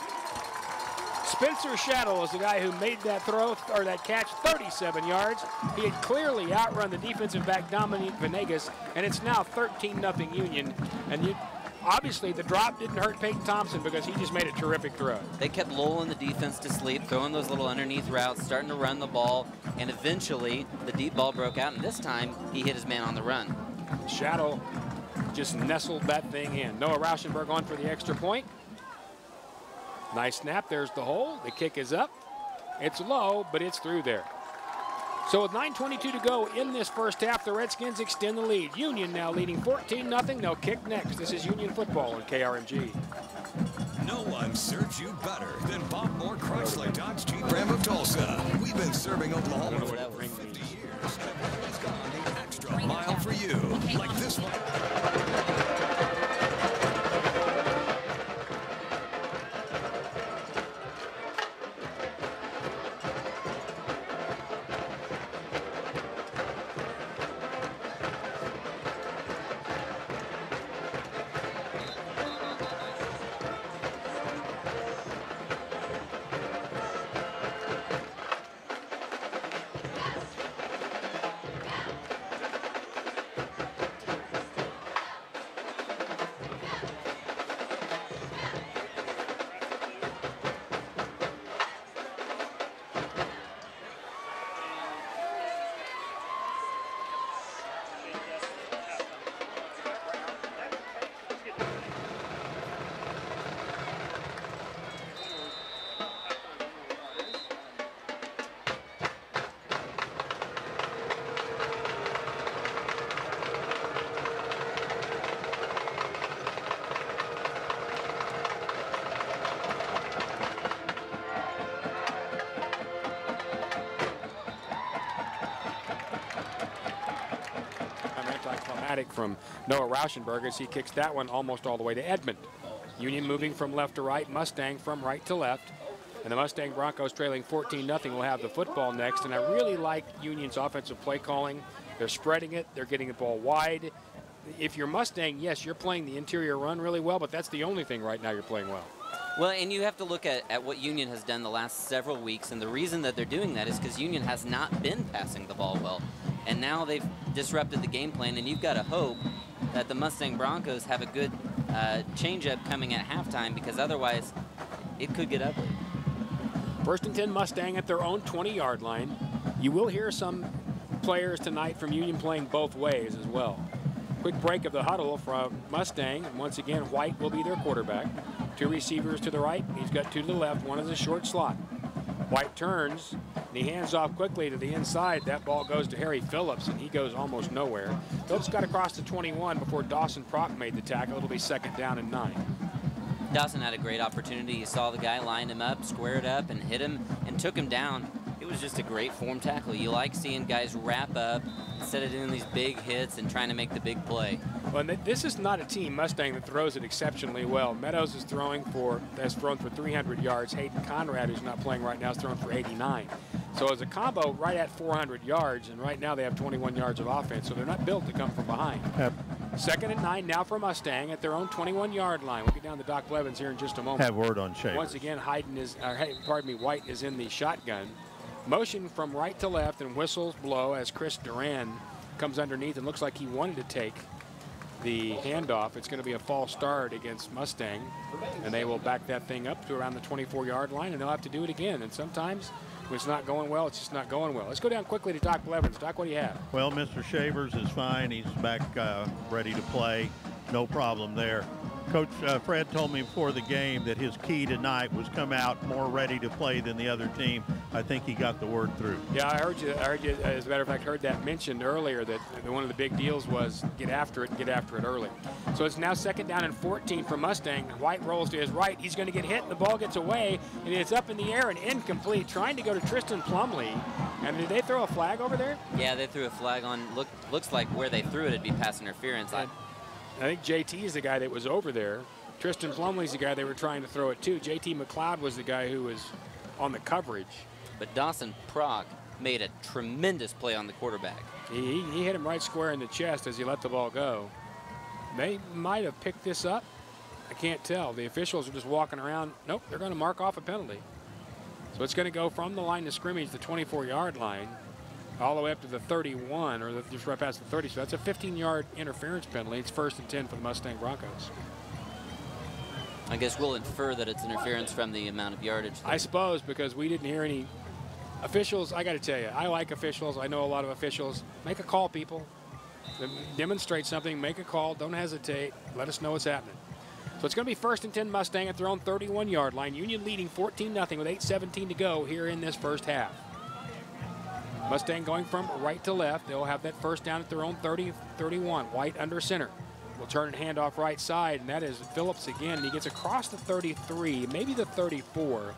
Spencer Shadow is the guy who made that throw, or that catch, 37 yards. He had clearly outrun the defensive back Dominique Venegas, and it's now 13-0 Union. And obviously the drop didn't hurt Peyton Thompson because he just made a terrific throw.
They kept lulling the defense to sleep, throwing those little underneath routes, starting to run the ball, and eventually the deep ball broke out, and this time he hit his man on the run.
Shadow just nestled that thing in. Noah Rauschenberg on for the extra point. Nice snap, there's the hole. The kick is up. It's low, but it's through there. So with 9:22 to go in this first half, the Redskins extend the lead. Union now leading 14-0. They'll kick next. This is Union football on KRMG.
No one serves you better than Bob Moore Chrysler Dodge Jeep Ram of Tulsa. We've been serving Oklahoma for over 50 years. And we've gone the extra mile for you, like this one.
From Noah Rauschenberg as he kicks that one almost all the way to Edmond. Union moving from left to right, Mustang from right to left. And the Mustang Broncos trailing 14-0 will have the football next. And I really like Union's offensive play calling. They're spreading it. They're getting the ball wide. If you're Mustang, yes, you're playing the interior run really well, but that's the only thing right now you're playing well.
Well, and you have to look at what Union has done the last several weeks, and the reason that they're doing that is because Union has not been passing the ball well. And now they've disrupted the game plan, and you've got to hope that the Mustang Broncos have a good changeup coming at halftime, because otherwise it could get ugly.
First and 10 Mustang at their own 20-yard line. You will hear some players tonight from Union playing both ways as well. Quick break of the huddle from Mustang, and once again White will be their quarterback. Two receivers to the right, he's got two to the left, one is a short slot. White turns, and he hands off quickly to the inside. That ball goes to Harry Phillips, and he goes almost nowhere. Phillips got across the 21 before Dawson Prock made the tackle. It'll be 2nd down and 9.
Dawson had a great opportunity. You saw the guy line him up, squared up, and hit him and took him down. It was just a great form tackle. You like seeing guys wrap up instead of doing these big hits and trying to make the big play.
Well, this is not a team, Mustang, that throws it exceptionally well. Meadows is has thrown for 300 yards. Hayden Conrad, who's not playing right now, is thrown for 89. So as a combo, right at 400 yards, and right now they have 21 yards of offense, so they're not built to come from behind.
Yep.
2nd and 9 now for Mustang at their own 21-yard line. We'll get down to Doc Blevins here in just a moment.
Have word on Shavers.
Once again, White is in the shotgun. Motion from right to left, and whistles blow as Chris Duran comes underneath and looks like he wanted to take the handoff. It's going to be a false start against Mustang, and they will back that thing up to around the 24-yard line, and they'll have to do it again. And sometimes when it's not going well, it's just not going well. Let's go down quickly to Doc Blevins. Doc, what do you have?
Well, Mr. Shavers is fine. He's back ready to play. No problem there. Coach Fred told me before the game that his key tonight was come out more ready to play than the other team. I think he got the word through.
Yeah, I heard you. As a matter of fact, heard that mentioned earlier, that one of the big deals was get after it and get after it early. So it's now 2nd down and 14 for Mustang. White rolls to his right. He's going to get hit, and the ball gets away, and it's up in the air and incomplete. Trying to go to Tristan Plumley. And did they throw a flag over there?
Yeah, they threw a flag on. Looks like where they threw it, it'd be pass interference.
I think JT is the guy that was over there. Tristan Plumley's the guy they were trying to throw it to. JT McLeod was the guy who was on the coverage.
But Dawson Prock made a tremendous play on the quarterback.
He hit him right square in the chest as he let the ball go. They might have picked this up. I can't tell. The officials are just walking around. Nope, they're going to mark off a penalty. So it's going to go from the line of scrimmage, the 24-yard line, all the way up to the 31, or just right past the 30. So that's a 15-yard interference penalty. It's 1st and 10 for the Mustang Broncos.
I guess we'll infer that it's interference from the amount of yardage.
I suppose, because we didn't hear any officials. I got to tell you, I like officials. I know a lot of officials. Make a call, people. Demonstrate something. Make a call. Don't hesitate. Let us know what's happening. So it's going to be 1st and 10 Mustang at their own 31-yard line. Union leading 14-0 with 8:17 to go here in this first half. Mustang going from right to left. They'll have that first down at their own 30-31. White under center. Will turn and hand off right side, and that is Phillips again. He gets across the 33, maybe the 34.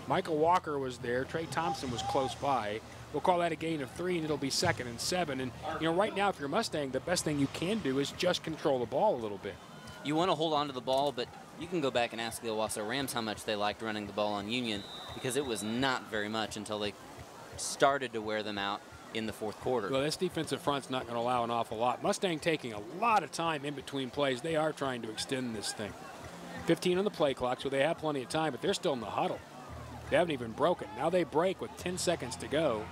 Michael Walker was there. Trey Thompson was close by. We'll call that a gain of 3, and it'll be 2nd and 7. And, you know, right now, if you're Mustang, the best thing you can do is just control the ball a little bit.
You want to hold on to the ball, but you can go back and ask the Owasso Rams how much they liked running the ball on Union, because it was not very much until they started to wear them out in the 4th quarter.
Well, this defensive front's not going to allow an awful lot. Mustang taking a lot of time in between plays. They are trying to extend this thing. 15 on the play clock, so they have plenty of time, but they're still in the huddle. They haven't even broken. Now they break with 10 seconds to go.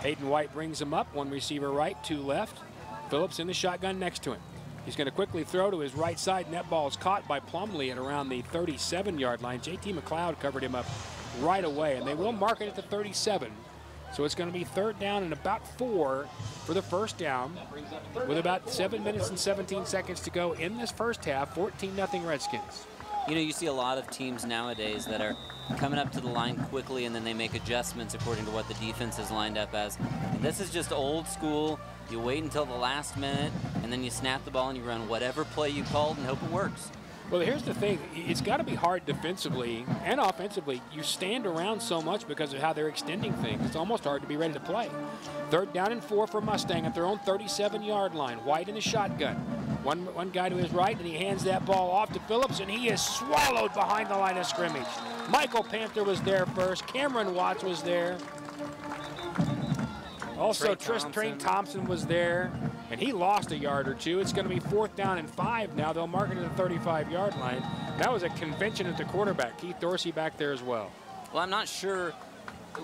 Hayden White brings him up. 1 receiver right, 2 left. Phillips in the shotgun next to him. He's going to quickly throw to his right side, and that ball is caught by Plumlee at around the 37-yard line. J.T. McLeod covered him up right away, and they will mark it at the 37. So it's going to be 3rd down and about 4 for the first down with about 7 minutes and 17 seconds to go in this first half. 14-0 Redskins.
You know, you see a lot of teams nowadays that are coming up to the line quickly, and then they make adjustments according to what the defense is lined up as. And this is just old school. You wait until the last minute, and then you snap the ball and you run whatever play you called and hope it works.
Well, here's the thing. It's got to be hard defensively and offensively. You stand around so much because of how they're extending things. It's almost hard to be ready to play. 3rd down and 4 for Mustang at their own 37-yard line. White in the shotgun. One guy to his right, and he hands that ball off to Phillips, and he is swallowed behind the line of scrimmage. Michael Panther was there first. Cameron Watts was there. Also, Trey Thompson was there, and he lost a yard or 2. It's going to be 4th down and 5 now. They'll mark it at the 35-yard line. That was a convention at the quarterback. Keith Dorsey back there as well.
Well, I'm not sure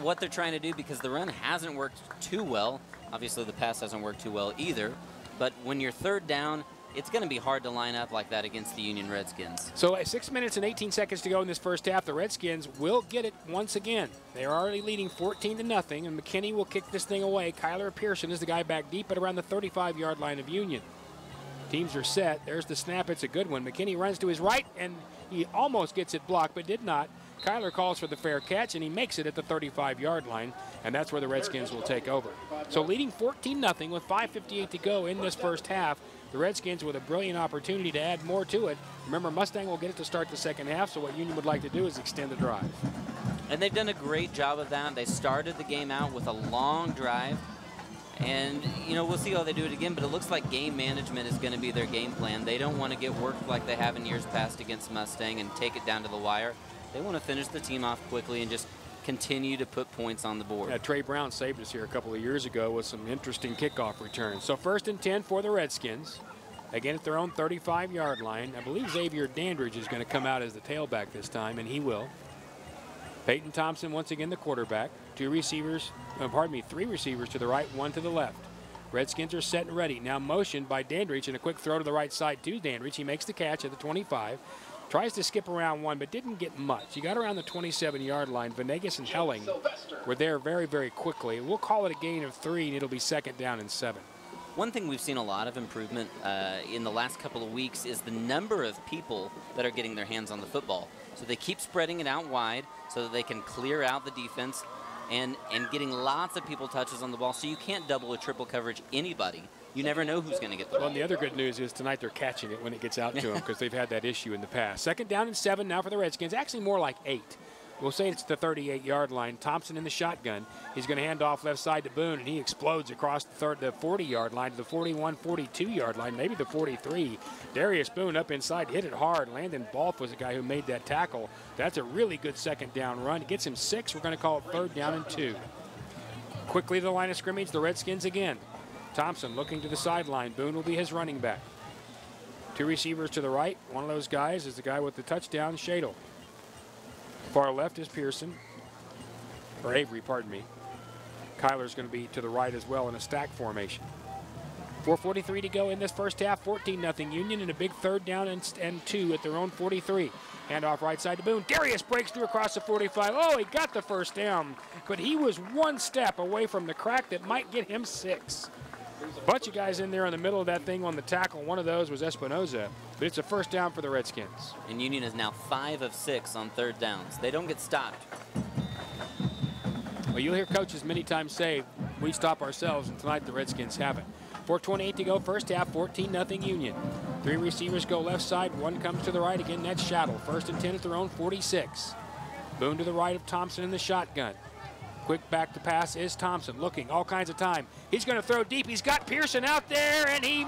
what they're trying to do because the run hasn't worked too well. Obviously, the pass hasn't worked too well either. But when you're 3rd down, it's going to be hard to line up like that against the Union Redskins.
So at 6 minutes and 18 seconds to go in this first half, the Redskins will get it once again. They are already leading 14-0, and McKinney will kick this thing away. Kyler Pearson is the guy back deep at around the 35-yard line of Union. Teams are set. There's the snap. It's a good one. McKinney runs to his right, and he almost gets it blocked, but did not. Kyler calls for the fair catch, and he makes it at the 35-yard line, and that's where the Redskins will take over. So leading 14-0 with 5:58 to go in this first half. The Redskins with a brilliant opportunity to add more to it. Remember, Mustang will get it to start the second half, so what Union would like to do is extend the drive.
And they've done a great job of that. They started the game out with a long drive. And, you know, we'll see how they do it again, but it looks like game management is going to be their game plan. They don't want to get worked like they have in years past against Mustang and take it down to the wire. They want to finish the team off quickly and just continue to put points on the board.
Yeah, Trey Brown saved us here a couple of years ago with some interesting kickoff returns. So 1st and 10 for the Redskins. Again at their own 35-yard line. I believe Xavier Dandridge is going to come out as the tailback this time, and he will. Peyton Thompson once again the quarterback. 3 receivers to the right, 1 to the left. Redskins are set and ready. Now motioned by Dandridge, and a quick throw to the right side to Dandridge. He makes the catch at the 25. Tries to skip around 1, but didn't get much. He got around the 27-yard line. Venegas and Helling were there very, very quickly. We'll call it a gain of 3, and it'll be 2nd down and 7.
One thing we've seen a lot of improvement in the last couple of weeks is the number of people that are getting their hands on the football. So they keep spreading it out wide so that they can clear out the defense and getting lots of people touches on the ball. So you can't double or triple coverage anybody. You never know who's going to get the ball.
Well, and the other good news is tonight they're catching it when it gets out to them because they've had that issue in the past. 2nd down and 7 now for the Redskins. Actually more like 8. We'll say it's the 38-yard line. Thompson in the shotgun. He's going to hand off left side to Boone, and he explodes across the 40-yard line to the 41, 42-yard line, maybe the 43. Darius Boone up inside, hit it hard. Landon Balf was the guy who made that tackle. That's a really good 2nd down run. It gets him 6. We're going to call it 3rd down and 2. Quickly to the line of scrimmage, the Redskins again. Thompson looking to the sideline. Boone will be his running back. 2 receivers to the right. One of those guys is the guy with the touchdown, Shadle. Far left is Pearson. or Avery, pardon me. Kyler's going to be to the right as well in a stack formation. 4:43 to go in this first half. 14-0 Union, and a big third down and 2 at their own 43. Handoff right side to Boone. Darius breaks through across the 45. Oh, he got the first down, but he was one step away from the crack that might get him 6. There's a bunch of guys in there in the middle of that thing on the tackle. One of those was Espinoza, but it's a first down for the Redskins.
And Union is now 5 of 6 on third downs. They don't get stopped.
Well, you'll hear coaches many times say, we stop ourselves, and tonight the Redskins haven't. 4:28 to go, first half, 14-0 Union. 3 receivers go left side, 1 comes to the right. Again, that's Shaddle. First and 10 at their own 46. Boone to the right of Thompson in the shotgun. Quick back to pass is Thompson, looking all kinds of time. He's going to throw deep. He's got Pearson out there, and he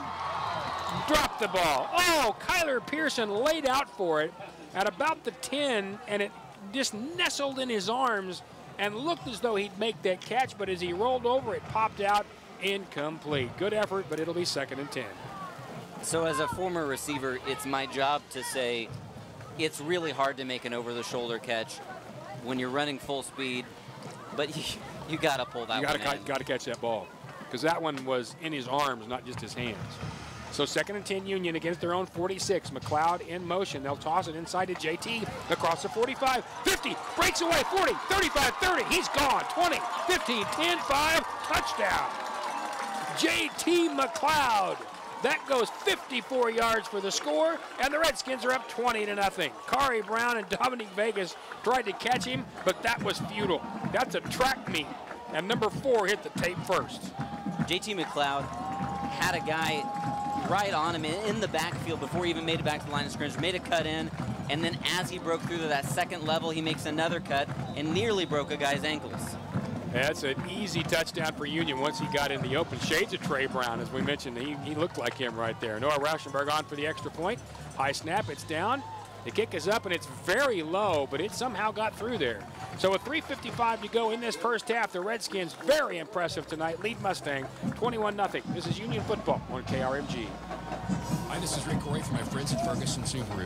dropped the ball. Oh, Kyler Pearson laid out for it at about the 10, and it just nestled in his arms and looked as though he'd make that catch, but as he rolled over, it popped out. Incomplete. Good effort, but it'll be 2nd and 10.
So as a former receiver, it's my job to say it's really hard to make an over-the-shoulder catch when you're running full speed, but you got to pull that one in.
You got to catch that ball, because that one was in his arms, not just his hands. So 2nd and 10 Union against their own 46. McLeod in motion. They'll toss it inside to JT across the 45. 50, breaks away, 40, 35, 30. He's gone. 20, 15, 10, 5, touchdown. JT McLeod. That goes 54 yards for the score, and the Redskins are up 20-0. Kari Brown and Dominic Vegas tried to catch him, but that was futile. That's a track meet, and number 4 hit the tape first.
JT McLeod had a guy right on him in the backfield before he even made it back to the line of scrimmage, made a cut in, and then as he broke through to that second level, he makes another cut and nearly broke a guy's ankles.
That's an easy touchdown for Union once he got in the open. Shades of Trey Brown, as we mentioned. He looked like him right there. Noah Rauschenberg on for the extra point. High snap, it's down. The kick is up, and it's very low, but it somehow got through there. So with 3:55 to go in this first half, the Redskins, very impressive tonight, lead Mustang 21-0. This is Union football on KRMG.
Hi, this is Rick Roy from my friends at Ferguson Subaru.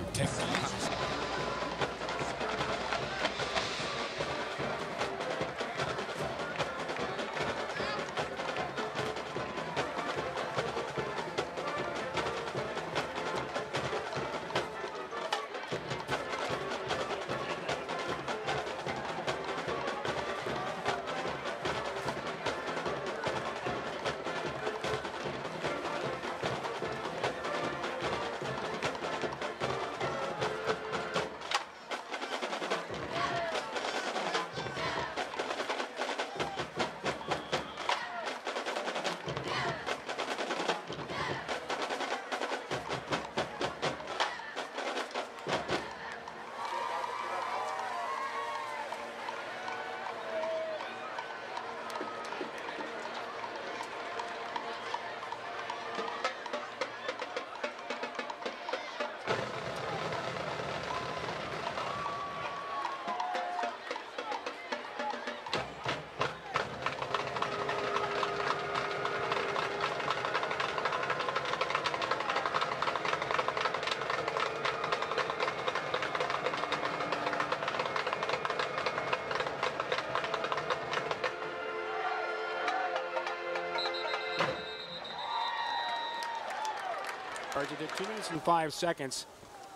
It did 2 minutes and 5 seconds,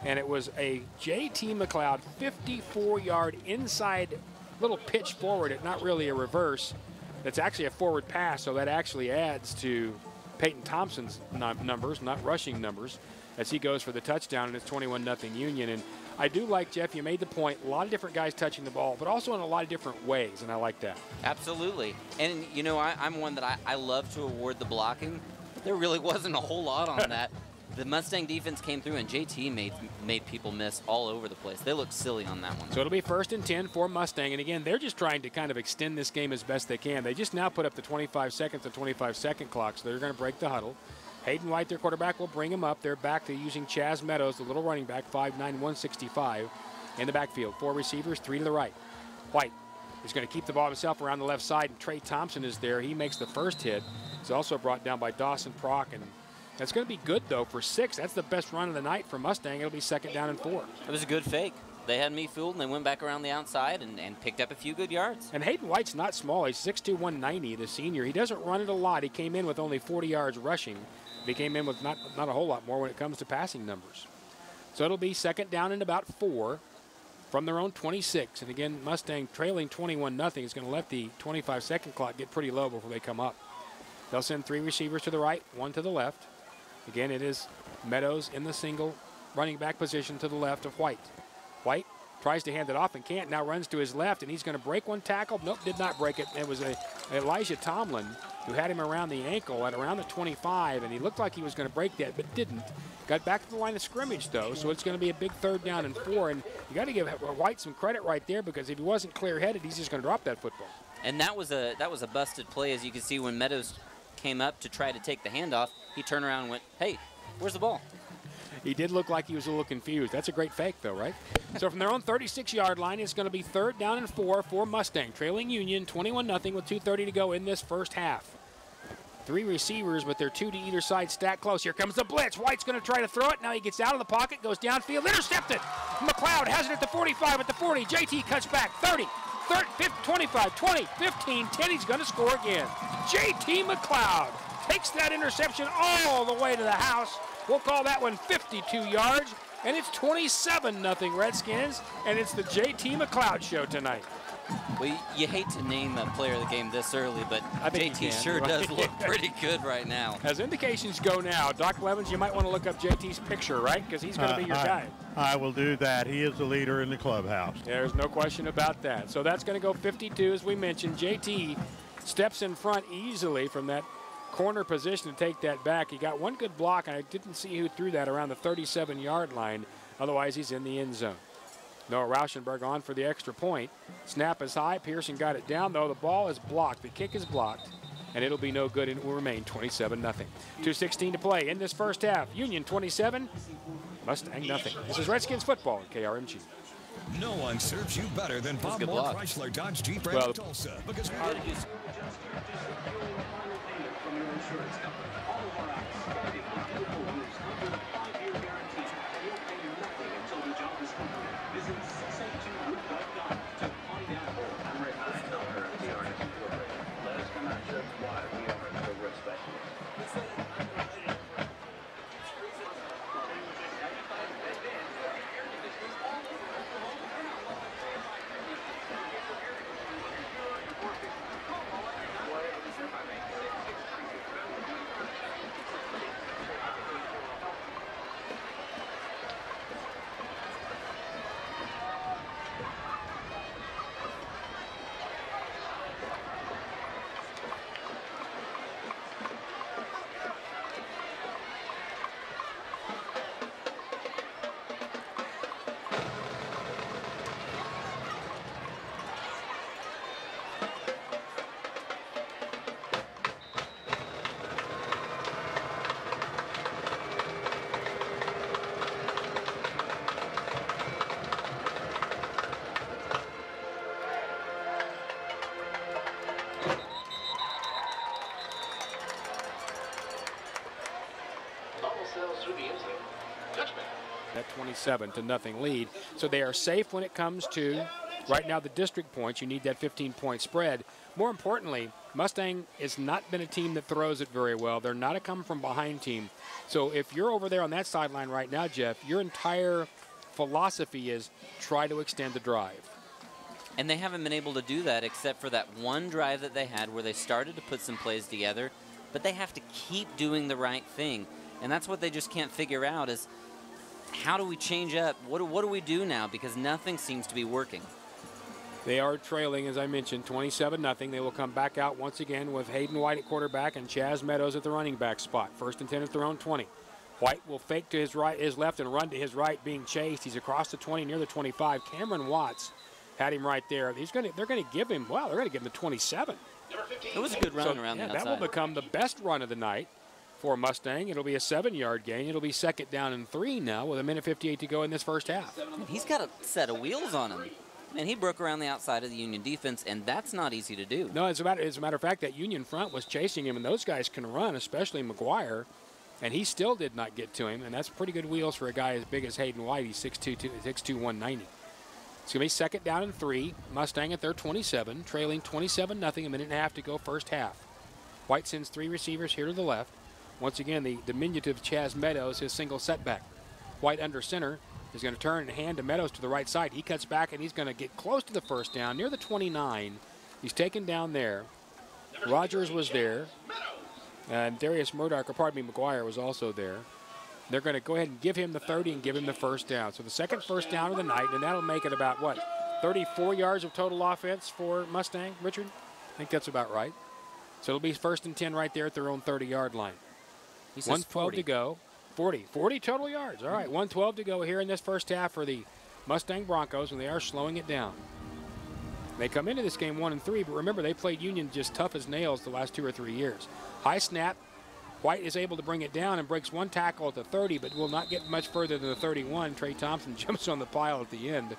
and it was a JT McLeod 54-yard inside little pitch forward. It's not really a reverse. That's actually a forward pass, so that actually adds to Peyton Thompson's numbers, not rushing numbers, as he goes for the touchdown, and it's 21-0 Union. And I do like, Jeff, you made the point, a lot of different guys touching the ball, but also in a lot of different ways, and I like that.
Absolutely. And, you know, I'm one that I love to award the blocking. There really wasn't a whole lot on that. The Mustang defense came through, and JT made people miss all over the place. They looked silly on that one.
So it'll be 1st and 10 for Mustang. And again, they're just trying to kind of extend this game as best they can. They just now put up the 25 seconds and 25-second clock, so they're going to break the huddle. Hayden White, their quarterback, will bring him up. They're back to using Chaz Meadows, the little running back, 5'9", 165, in the backfield. 4 receivers, 3 to the right. White is going to keep the ball himself around the left side, and Trey Thompson is there. He makes the first hit. He's also brought down by Dawson Prock, and that's going to be good, though, for 6. That's the best run of the night for Mustang. It'll be 2nd down and 4.
It was a good fake. they had me fooled, and they went back around the outside and picked up a few good yards.
And Hayden White's not small. He's 6'2", 190, the senior. He doesn't run it a lot. He came in with only 40 yards rushing. He came in with not a whole lot more when it comes to passing numbers. So it'll be second down and about 4 from their own 26. And again, Mustang trailing 21-0 is going to let the 25-second clock get pretty low before they come up. They'll send 3 receivers to the right, 1 to the left. Again, it is Meadows in the single running back position to the left of White. White tries to hand it off and can't. Now runs to his left, and he's going to break one tackle. Nope, did not break it. It was Elijah Tomlin who had him around the ankle at around the 25, and he looked like he was going to break that, but didn't. Got back to the line of scrimmage, though, so it's going to be a big third down and 4. And you got to give White some credit right there, because if he wasn't clear-headed, he's just going to drop that football.
And that was a busted play, as you can see when Meadows came up to try to take the handoff. He turned around and went, "Hey, where's the ball?"
He did look like he was a little confused. That's a great fake, though, right? So from their own 36-yard line, it's going to be third down and 4 for Mustang, trailing Union 21-0 with 2:30 to go in this first half. 3 receivers, but they're 2 to either side, stacked close. Here comes the blitz. White's going to try to throw it. Now he gets out of the pocket, goes downfield, intercepted. McLeod has it at the 45, at the 40. JT cuts back, 30, 25, 20, 15, 10. He's going to score again. JT McLeod takes that interception all the way to the house. We'll call that one 52 yards, and it's 27-0 Redskins, and it's the JT McLeod show tonight.
Well, you hate to name a player of the game this early, but JT sure does look pretty good right now.
As indications go now, Doc Levens, you might want to look up JT's picture, right? Because he's going to be your guy.
I will do that. He is the leader in the clubhouse.
There's no question about that. So that's going to go 52, as we mentioned. JT steps in front easily from that corner position to take that back. He got one good block, and I didn't see who threw that around the 37-yard line. Otherwise, he's in the end zone. Noah Rauschenberg on for the extra point. Snap is high. Pearson got it down, though. The ball is blocked. The kick is blocked, and it'll be no good, and it will remain 27-0. 2:16 to play in this first half. Union 27, Mustang nothing. This is Redskins football at KRMG.
No one serves you better than Bob Moore Chrysler Dodge Jeep Ram of Tulsa. Because
That 27-0 lead. So they are safe when it comes to, right now, the district points. You need that 15-point spread. More importantly, Mustang has not been a team that throws it very well. They're not a come-from-behind team. So if you're over there on that sideline right now, Jeff, your entire philosophy is try to extend the drive.
And they haven't been able to do that except for that one drive that they had where they started to put some plays together, but they have to keep doing the right thing. And that's what they just can't figure out is, how do we change up? What do we do now? Because nothing seems to be working.
They are trailing, as I mentioned, 27-0. They will come back out once again with Hayden White at quarterback and Chaz Meadows at the running back spot. First and 10 at their own 20. White will fake to his right, his left, and run to his right, being chased. He's across the 20 near the 25. Cameron Watts had him right there. They're going to give him, well, they're going to give him the 27.
It was a good run around the outside.
That will become the best run of the night for Mustang. It'll be a 7-yard gain. It'll be second down and 3 now with 1:58 to go in this first half.
He's got a set of wheels on him. And he broke around the outside of the Union defense, and that's not easy to do.
No, as a matter of fact, that Union front was chasing him, and those guys can run, especially McGuire, and he still did not get to him, and that's pretty good wheels for a guy as big as Hayden White. He's 6'2", 190. It's going to be second down and 3. Mustang at their 27, trailing 27-0, a minute and a half to go first half. White sends 3 receivers here to the left. Once again, the diminutive Chaz Meadows, his single setback. White under center is going to turn and hand to Meadows to the right side. He cuts back, and he's going to get close to the first down, near the 29. He's taken down there. Rogers was there. And Darius McGuire was also there. They're going to go ahead and give him the 30 and give him the first down. So the second first down of the night, and that'll make it about, what, 34 yards of total offense for Mustang, Richard? I think that's about right. So it'll be first and 10 right there at their own 30-yard line. 1:12 to go. 40 total yards. All right, 1:12 to go here in this first half for the Mustang Broncos, and they are slowing it down. They come into this game 1-3, but remember, they played Union just tough as nails the last 2 or 3 years. High snap. White is able to bring it down and breaks 1 tackle at the 30, but will not get much further than the 31. Trey Thompson jumps on the pile at the end.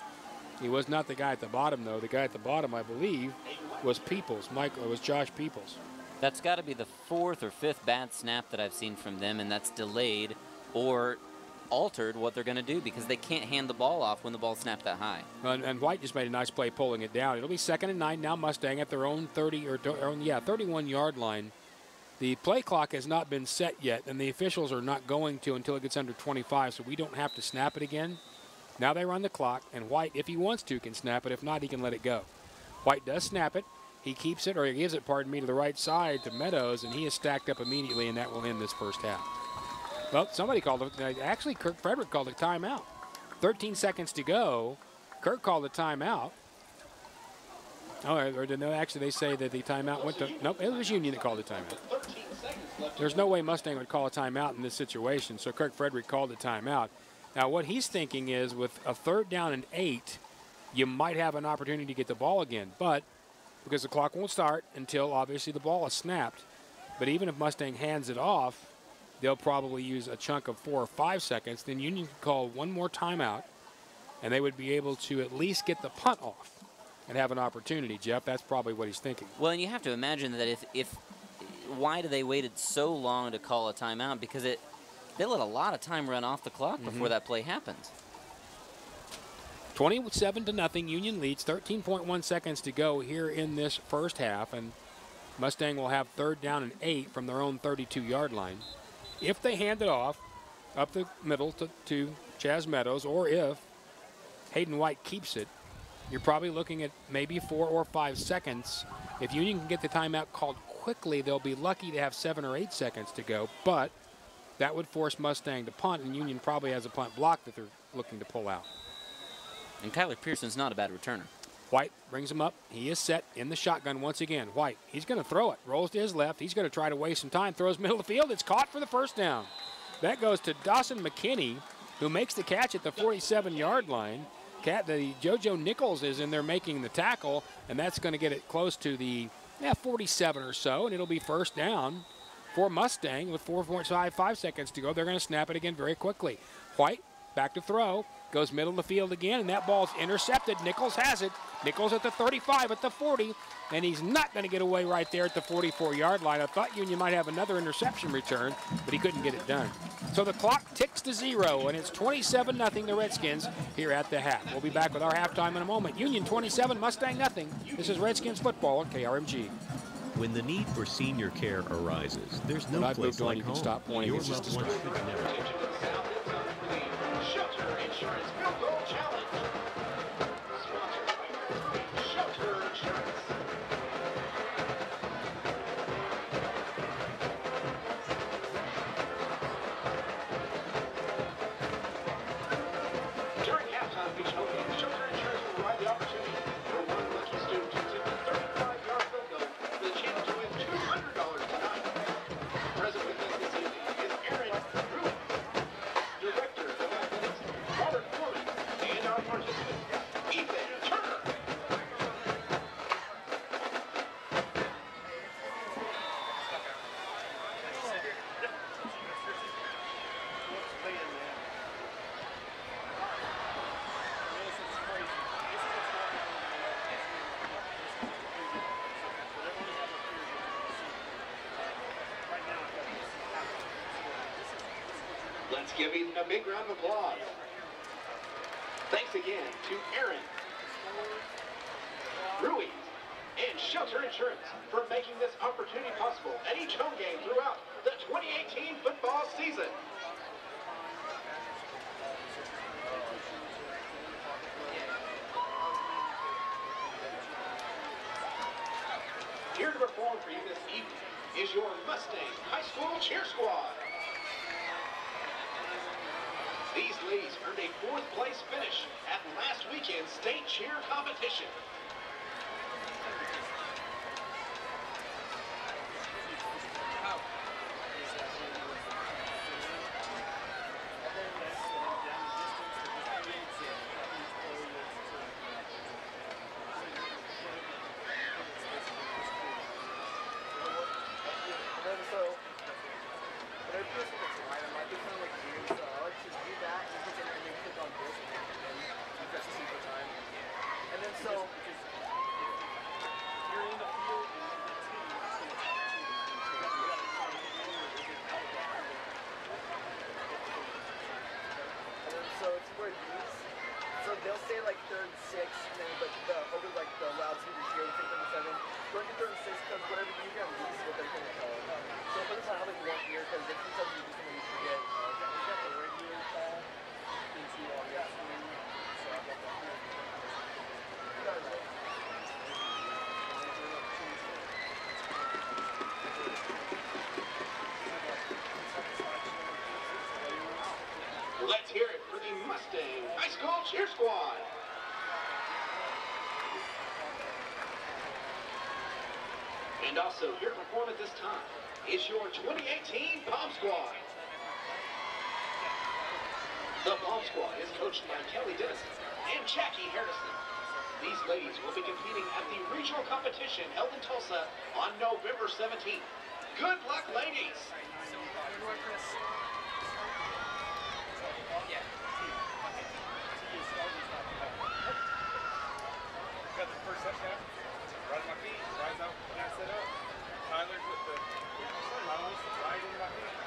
He was not the guy at the bottom, though. The guy at the bottom, I believe, was Peoples. Was Josh Peoples.
That's got to be the 4th or 5th bad snap that I've seen from them, and that's delayed or altered what they're going to do because they can't hand the ball off when the ball's snapped that high.
And White just made a nice play pulling it down. It'll be second and 9 now. Mustang at their own 31-yard line. The play clock has not been set yet, and the officials are not going to until it gets under 25, so we don't have to snap it again. Now they run the clock, and White, if he wants to, can snap it. If not, he can let it go. White does snap it. He keeps it, or he gives it, pardon me, to the right side to Meadows, and he is stacked up immediately, and that will end this first half. Well, somebody called it. Actually, Kirk Frederick called a timeout. 13 seconds to go. Kirk called a timeout. Oh, or no, actually, they say that the timeout went to. Nope, it was Union that called the timeout. There's no way Mustang would call a timeout in this situation, so Kirk Frederick called the timeout. Now, what he's thinking is with a 3rd down and 8, you might have an opportunity to get the ball again, but because the clock won't start until, obviously, the ball is snapped. But even if Mustang hands it off, they'll probably use a chunk of 4 or 5 seconds. Then Union can call one more timeout, and they would be able to at least get the punt off and have an opportunity, Jeff. That's probably what he's thinking.
Well, and you have to imagine that if why do they waited so long to call a timeout? Because they let a lot of time run off the clock before that play happens.
27-0, Union leads. 13.1 seconds to go here in this first half, and Mustang will have 3rd down and 8 from their own 32-yard line. If they hand it off up the middle to Chaz Meadows, or if Hayden White keeps it, you're probably looking at maybe 4 or 5 seconds. If Union can get the timeout called quickly, they'll be lucky to have 7 or 8 seconds to go, but that would force Mustang to punt, and Union probably has a punt block that they're looking to pull out.
And Kyler Pearson's not a bad returner.
White brings him up. He is set in the shotgun once again. White, he's going to throw it. Rolls to his left. He's going to try to waste some time. Throws middle of the field. It's caught for the first down. That goes to Dawson McKinney, who makes the catch at the 47-yard line. The JoJo Nichols is in there making the tackle, and that's going to get it close to the 47 or so, and it'll be first down for Mustang with 4.55 seconds to go. They're going to snap it again very quickly. White back to throw. Goes middle of the field again, and that ball's intercepted. Nichols has it. Nichols at the 35, at the 40, and he's not going to get away right there at the 44-yard line. I thought Union might have another interception return, but he couldn't get it done. So the clock ticks to 0, and it's 27-0 the Redskins here at the half. We'll be back with our halftime in a moment. Union 27, Mustang nothing. This is Redskins football on KRMG.
When the need for senior care arises, there's no place like home.
Stop pointing.
Your loved one should never.
Shelter Insurance Field Goal Challenge. Sponsored by Shelter Insurance. During halftime of each home game, Shelter Insurance will provide the opportunity for one lucky student to attempt a 35-yard field goal with a chance to win $200 tonight. Present with us this evening is Aaron Ruick, Director of Athletics, Robert Foreman, and our participant, Ethan Turner. Let's give him a big round of applause. Thanks again to Aaron Ruiz and Shelter Insurance for making this opportunity possible at each home game throughout the 2018 football season. Here to perform for you this evening is your Mustang High School Cheer Squad. These ladies earned a 4th place finish at last weekend's state cheer competition.
So they'll say like 3rd and 6, and then over like the loudspeakers here, we take them to 7. Going to 3rd and 6 because whatever you hear on these is what they're going to tell them. So for this one, I think you won't hear because if you tell them you just going to forget. Is that the radio call into all the afternoon? So I've got that here.
Let's hear it for the Mustang High School Cheer Squad. And also here to perform at this time is your 2018 Bomb Squad. The Bomb Squad is coached by Kelly Dennison and Jackie Harrison. These ladies will be competing at the regional competition held in Tulsa on November 17th. Good luck, ladies.
Got the first touchdown. Rise my feet. Rise out. Pass it up. Tyler's with the right in my feet.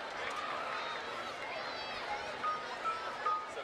So,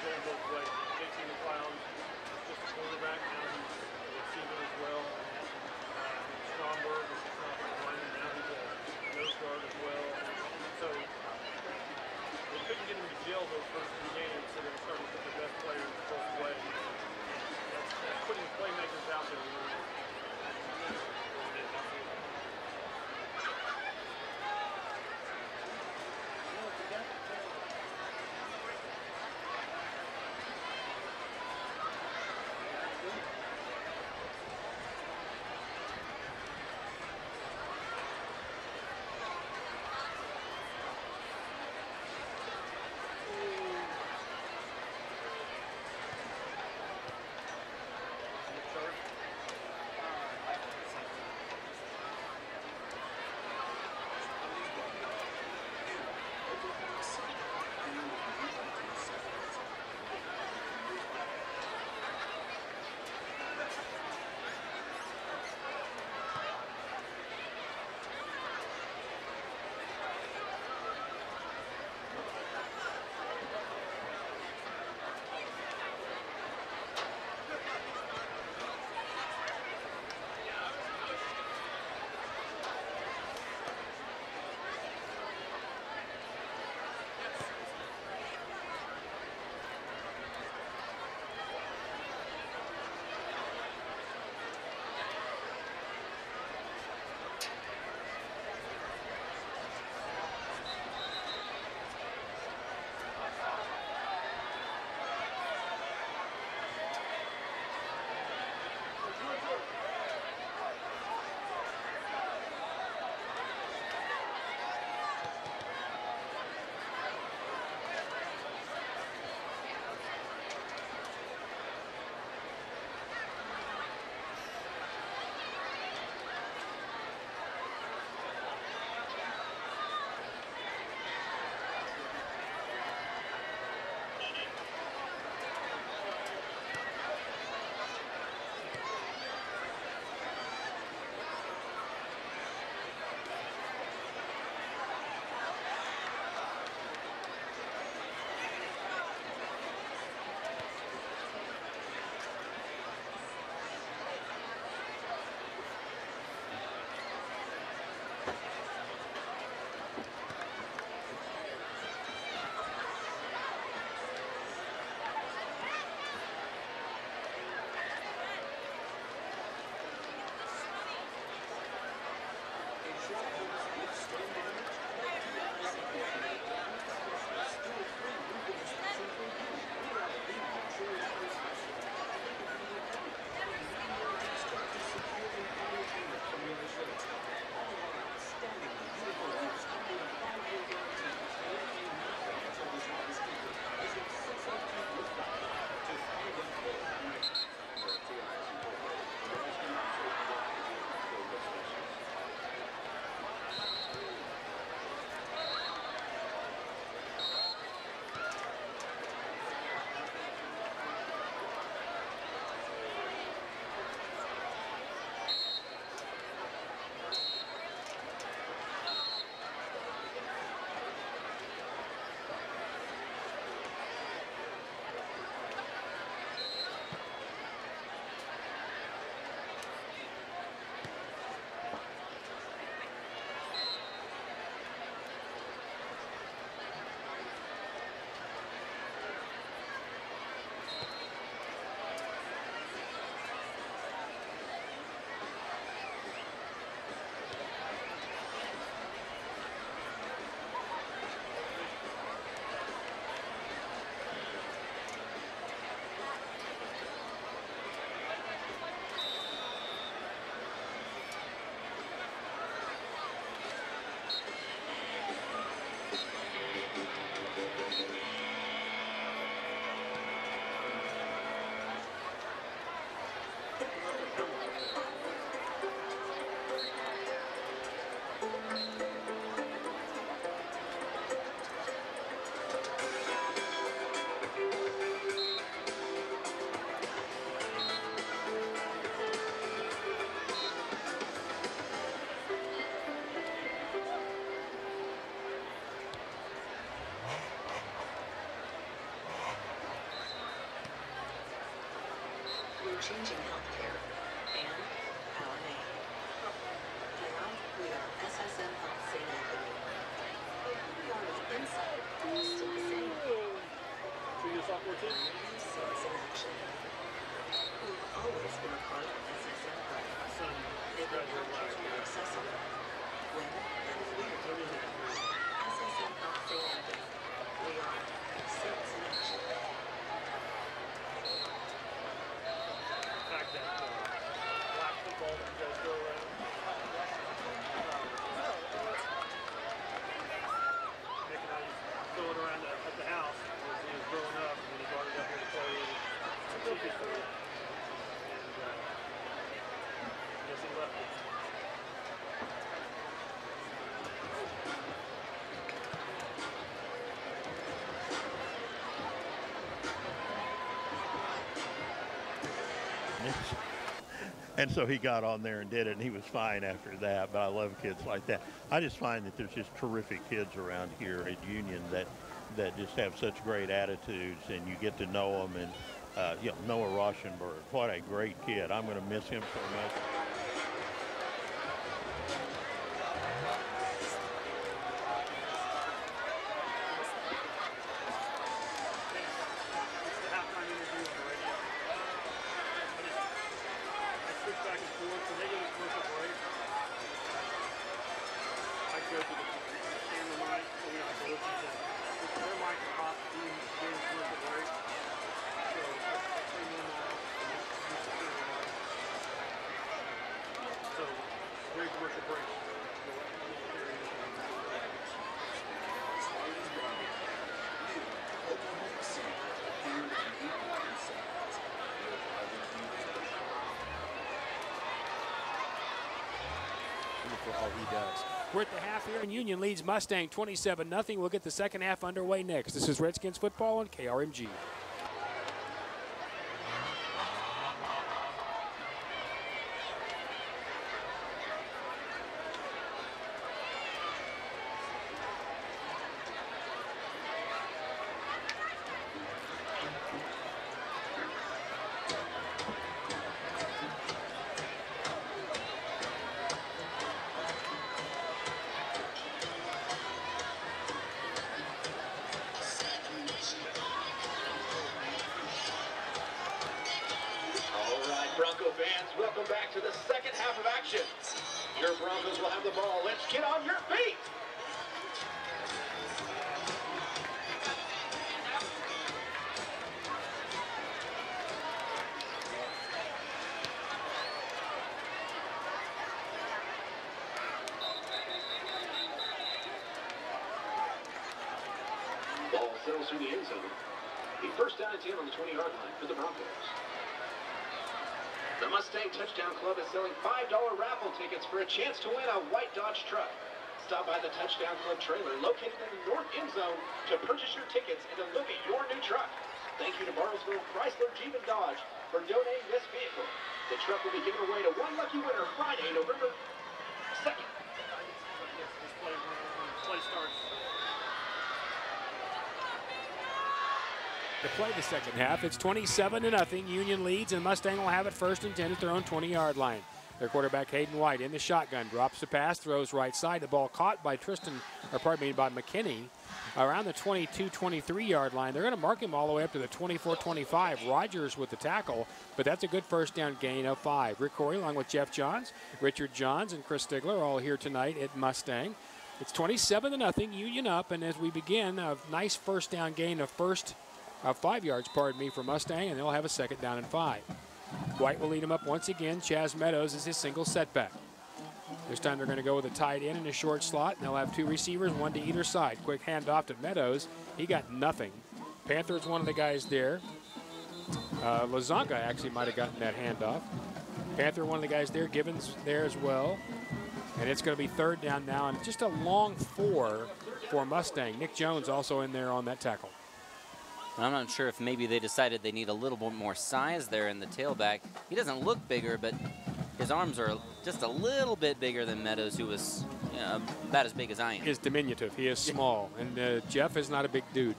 going both ways. JT McLeod is just a quarterback. Now he's a receiver as well. Stromberg is just not a lineman. Now he's a nose guard as well. So they couldn't get him to gel those first 2 games, so they started to put their best players both ways. That's putting playmakers out there.
We're changing healthcare. And our name. Beyond, we are SSM Health St. Anthony. But who we are on the inside is still the same.
Junior sophomore team?
Saints in action. We've always been a part of SSM Health. Making healthcare more accessible. When and where we need it. SSM Health St. Anthony. We are Saints in action.
Fact that black football that you guys throw around. Nick and I used to throw it around at the house as he was growing up, and then he brought it up here to play with it. And I guess he left it.
And so he got on there and did it, and he was fine after that. But I love kids like that. I just find that there's just terrific kids around here at Union that just have such great attitudes, and you get to know them. And you know, Noah Rauschenberg, what a great kid. I'm going to miss him so much.
For all he does. We're at the half here, and Union leads Mustang 27-0. We'll get the second half underway next. This is Redskins football on KRMG.
Bronco fans, welcome back to the second half of action. Your Broncos will have the ball. Let's get on your feet. Ball settles through the end zone. A first down and 10 on the 20-yard line for the Broncos. The Mustang Touchdown Club is selling $5 raffle tickets for a chance to win a white Dodge truck. Stop by the Touchdown Club trailer located in the north end zone to purchase your tickets and to look at your new truck. Thank you to Bartlesville Chrysler Jeep and Dodge for donating this vehicle. The truck will be given away to one lucky winner Friday, November 2nd.
This play starts.
To play the second half, it's 27-0. Union leads, and Mustang will have it first and 10 at their own 20-yard line. Their quarterback Hayden White in the shotgun, drops the pass, throws right side. The ball caught by by McKinney around the 22-23-yard line. They're going to mark him all the way up to the 24-25. Rogers with the tackle, but that's a good first down gain of 5. Rick Corey along with Jeff Johns, Richard Johns, and Chris Stigler all here tonight at Mustang. It's 27-0, Union up, and as we begin, a nice first down gain of 5 yards, for Mustang, and they'll have a second down and 5. White will lead him up once again. Chaz Meadows is his single setback. This time they're going to go with a tight end in a short slot, and they'll have 2 receivers, 1 to either side. Quick handoff to Meadows. He got nothing. Panther's one of the guys there. Lazonka actually might have gotten that handoff. Panther, one of the guys there. Gibbons there as well. And it's going to be third down now, and just a long 4 for Mustang. Nick Jones also in there on that tackle.
I'm not sure if maybe they decided they need a little bit more size there in the tailback. He doesn't look bigger, but his arms are just a little bit bigger than Meadows, who was about as big as I am.
He is diminutive. He is small. And Jeff is not a big dude.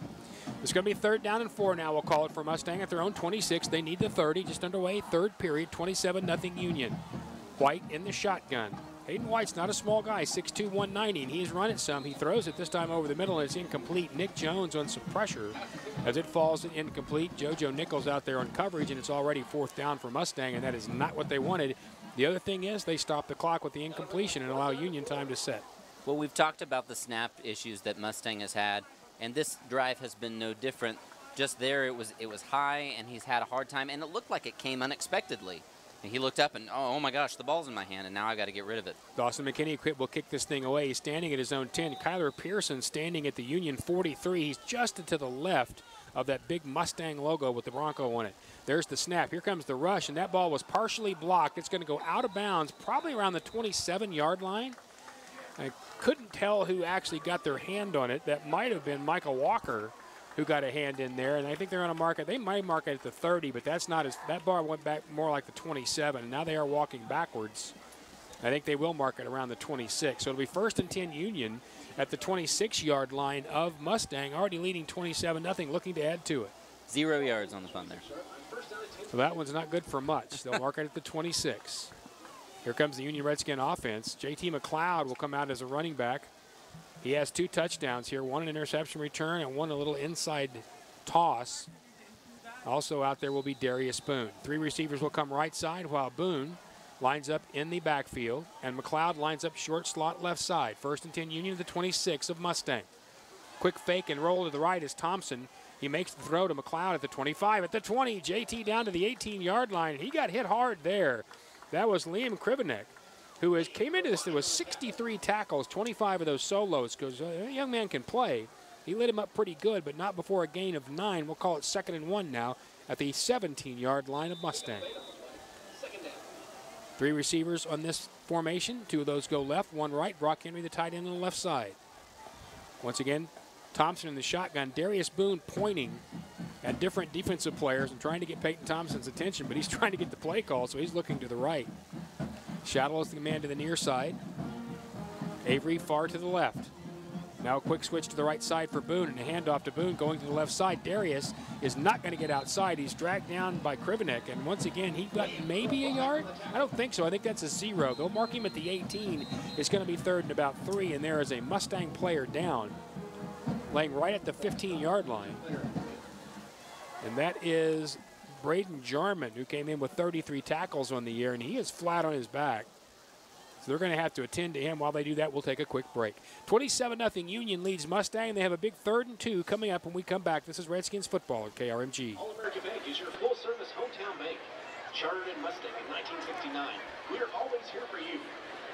It's going to be 3rd down and 4 now, we'll call it, for Mustang at their own 26. They need the 30, just underway, 3rd period, 27-0 Union. White in the shotgun. Hayden White's not a small guy, 6'2", 190, and he's run it some. He throws it this time over the middle, and it's incomplete. Nick Jones on some pressure as it falls incomplete. JoJo Nichols out there on coverage, and it's already 4th down for Mustang, and that is not what they wanted. The other thing is they stop the clock with the incompletion and allow Union time to set.
Well, we've talked about the snap issues that Mustang has had, and this drive has been no different. Just there, it was high, and he's had a hard time, and it looked like it came unexpectedly. And he looked up and, oh my gosh, the ball's in my hand, and now I got to get rid of it.
Dawson McKinney will kick this thing away. He's standing at his own 10. Kyler Pearson standing at the Union 43. He's just to the left of that big Mustang logo with the Bronco on it. There's the snap. Here comes the rush, and that ball was partially blocked. It's going to go out of bounds, probably around the 27-yard line. I couldn't tell who actually got their hand on it. That might have been Michael Walker who got a hand in there, and I think they're going to mark it. They might mark it at the 30, but that's not as, that bar went back more like the 27, and now they are walking backwards. I think they will mark it around the 26. So it'll be 1st and 10 Union at the 26-yard line of Mustang, already leading 27-0, looking to add to it.
0 yards on the punt there.
So that one's not good for much. They'll mark it at the 26. Here comes the Union Redskin offense. JT McLeod will come out as a running back. He has 2 touchdowns here, 1 an interception return and 1 a little inside toss. Also out there will be Darius Boone. 3 receivers will come right side while Boone lines up in the backfield, and McLeod lines up short slot left side. 1st and 10 Union at the 26 of Mustang. Quick fake and roll to the right is Thompson. He makes the throw to McLeod at the 25. At the 20, JT down to the 18-yard line. He got hit hard there. That was Liam Krivenek, who came into this. There was 63 tackles, 25 of those solos, because a young man can play. He lit him up pretty good, but not before a gain of 9. We'll call it 2nd and 1 now at the 17-yard line of Mustang. 3 receivers on this formation. 2 of those go left, 1 right. Brock Henry, the tight end, on the left side. Once again, Thompson in the shotgun. Darius Boone pointing at different defensive players and trying to get Peyton Thompson's attention, but he's trying to get the play call, so he's looking to the right. Shadow is the man to the near side. Avery far to the left. Now a quick switch to the right side for Boone, and a handoff to Boone going to the left side. Darius is not going to get outside. He's dragged down by Krivenek, and once again, he got maybe a yard? I don't think so. I think that's a 0. They'll mark him at the 18. It's going to be 3rd and about 3, and there is a Mustang player down, laying right at the 15-yard line. And that is Braden Jarman, who came in with 33 tackles on the year, and he is flat on his back. So they're going to have to attend to him. While they do that, we'll take a quick break. 27-0 Union leads Mustang. They have a big 3rd and 2 coming up when we come back. This is Redskins football at KRMG.
All-American Bank is your full-service hometown bank. Chartered in Mustang in 1969. We are always here for you.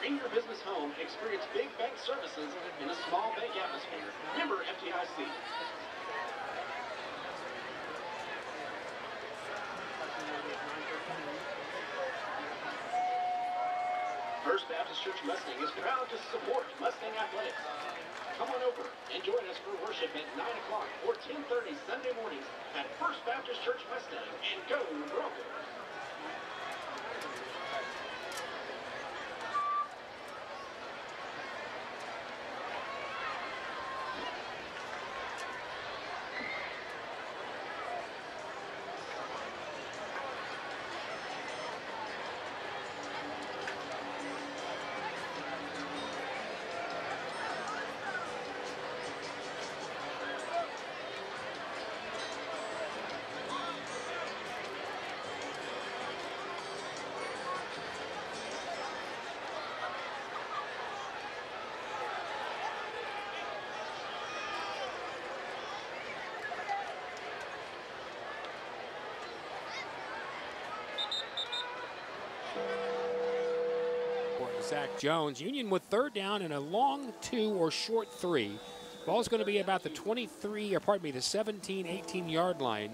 Bring your business home and experience big bank services in a small bank atmosphere. Member FDIC. First Baptist Church Mustang is proud to support Mustang Athletics. Come on over and join us for worship at 9 o'clock or 10:30 Sunday mornings at First Baptist Church Mustang, and go Broncos!
Zach Jones. Union with 3rd down and a long 2 or short 3. Ball's going to be about the 23, or pardon me, the 17, 18-yard line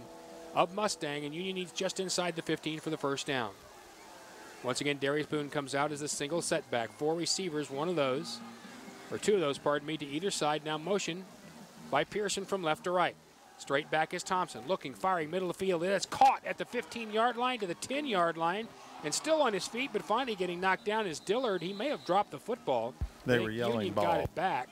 of Mustang, and Union needs just inside the 15 for the 1st down. Once again, Darius Boone comes out as a single setback. 4 receivers, 1 of those, or 2 of those, pardon me, to either side. Now motion by Pearson from left to right. Straight back is Thompson, looking, firing, middle of the field. It's caught at the 15-yard line to the 10-yard line, and still on his feet, but finally getting knocked down is Dillard. He may have dropped the football.
They were yelling
Union
ball.
Got it back.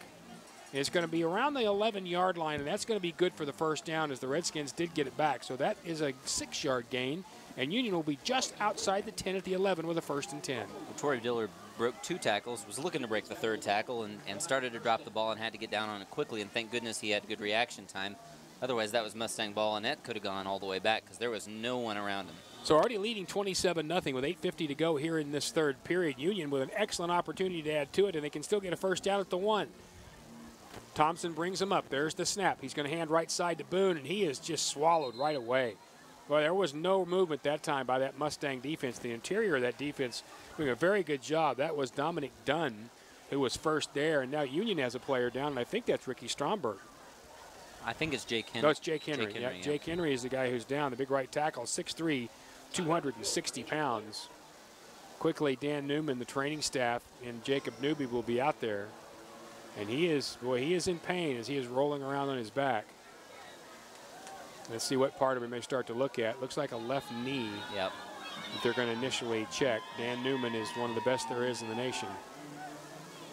It's going to be around the 11-yard line, and that's going to be good for the first down as the Redskins did get it back. So that is a 6-yard gain, and Union will be just outside the 10 at the 11 with a 1st and 10.
Well, Torrey Diller broke 2 tackles, was looking to break the 3rd tackle, and started to drop the ball and had to get down on it quickly, and thank goodness he had good reaction time. Otherwise, that was Mustang ball, and that could have gone all the way back because there was no one around him.
So already leading 27-0 with 8:50 to go here in this 3rd period. Union with an excellent opportunity to add to it, and they can still get a first down at the 1. Thompson brings him up. There's the snap. He's going to hand right side to Boone, and he is just swallowed right away. Well, there was no movement that time by that Mustang defense. The interior of that defense doing a very good job. That was Dominic Dunn, who was first there, and now Union has a player down, and I think that's Ricky Stromberg.
I think it's Jake Henry.
No, it's Jake Henry. Yeah, Jake Henry is the guy who's down, the big right tackle, 6'3", 260 pounds. Quickly, Dan Newman, the training staff, and Jacob Newby will be out there. And he is in pain as he is rolling around on his back. Let's see what part of it may start to look at. Looks like a left knee.
Yep.
That they're going to initially check. Dan Newman is one of the best there is in the nation.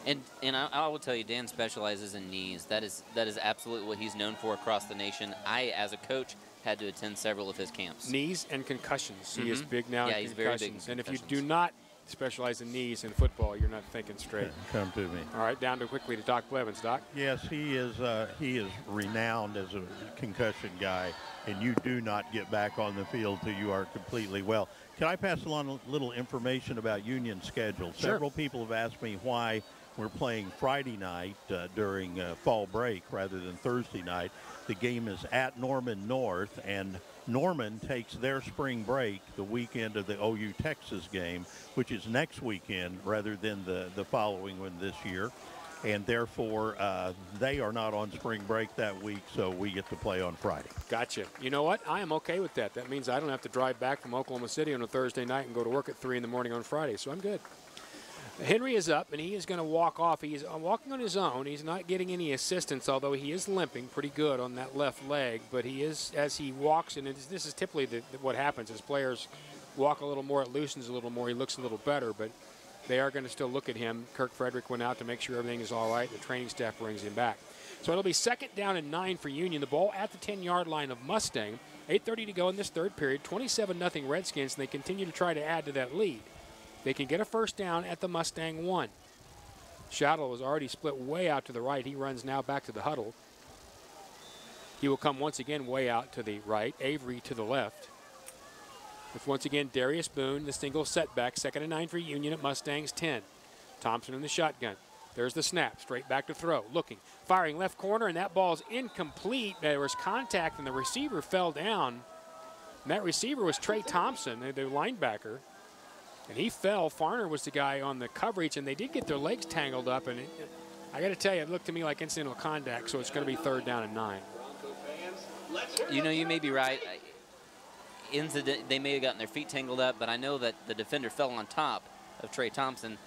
And I will tell you, Dan specializes in knees. That is absolutely what he's known for across the nation. I, as a coach, had to attend several of his camps.
Knees and concussions. He is big now in concussions.
He's very big in concussions.
And if you do not specialize in knees in football, you're not thinking straight.
Come to me.
All right, down to quickly to Doc Blevins. Doc?
Yes, he is renowned as a concussion guy, and you do not get back on the field till you are completely well. Can I pass along a little information about Union's schedule?
Sure.
Several people have asked me why we're playing Friday night during fall break rather than Thursday night. The game is at Norman North, and Norman takes their spring break the weekend of the OU Texas game, which is next weekend rather than the following one this year. And therefore, they are not on spring break that week, so we get to play on Friday.
Gotcha. You know what? I am okay with that. That means I don't have to drive back from Oklahoma City on a Thursday night and go to work at 3 in the morning on Friday, so I'm good. Henry is up, and he is going to walk off. He's walking on his own. He's not getting any assistance, although he is limping pretty good on that left leg. But he is, as he walks, and this is typically what happens as players walk a little more, it loosens a little more, he looks a little better. But they are going to still look at him. Kirk Frederick went out to make sure everything is all right. The training staff brings him back. So it'll be 2nd down and 9 for Union. The ball at the 10-yard line of Mustang. 8:30 to go in this 3rd period. 27-0 Redskins, and they continue to try to add to that lead. They can get a first down at the Mustang 1. Shadow was already split way out to the right. He runs now back to the huddle. He will come once again way out to the right. Avery to the left. With once again Darius Boone, the single setback. 2nd and 9 for Union at Mustangs 10. Thompson in the shotgun. There's the snap. Straight back to throw. Looking. Firing left corner, and that ball is incomplete. There was contact, and the receiver fell down. And that receiver was Trey Thompson, the linebacker. And he fell. Farner was the guy on the coverage, and they did get their legs tangled up. And I got to tell you, it looked to me like incidental contact, so it's going to be 3rd down and 9.
You know, you may be right. They may have gotten their feet tangled up, but I know that the defender fell on top of Trey Thompson.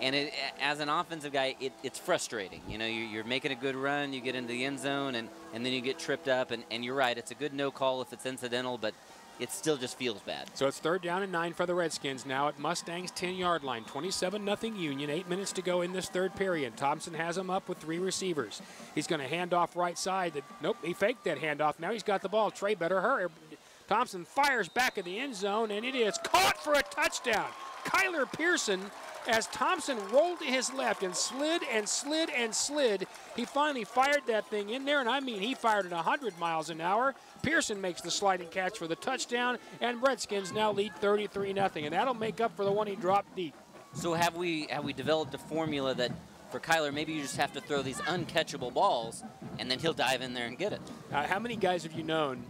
And as an offensive guy, it's frustrating. You know, you're making a good run, you get into the end zone, and then you get tripped up. And you're right, it's a good no call if it's incidental, but it still just feels bad.
So it's 3rd down and 9 for the Redskins now at Mustang's 10-yard line. 27-0 Union. 8 minutes to go in this 3rd period. Thompson has him up with 3 receivers. He's going to hand off right side. Nope, he faked that handoff. Now he's got the ball. Trey better hurry. Thompson fires back in the end zone, and it is caught for a touchdown. Kyler Pearson, as Thompson rolled to his left and slid and slid and slid, he finally fired that thing in there, and I mean he fired at 100 miles an hour. Pearson makes the sliding catch for the touchdown, and Redskins now lead 33-0, and that'll make up for the one he dropped deep.
So have we developed a formula that for Kyler, maybe you just have to throw these uncatchable balls, and then he'll dive in there and get it?
How many guys have you known?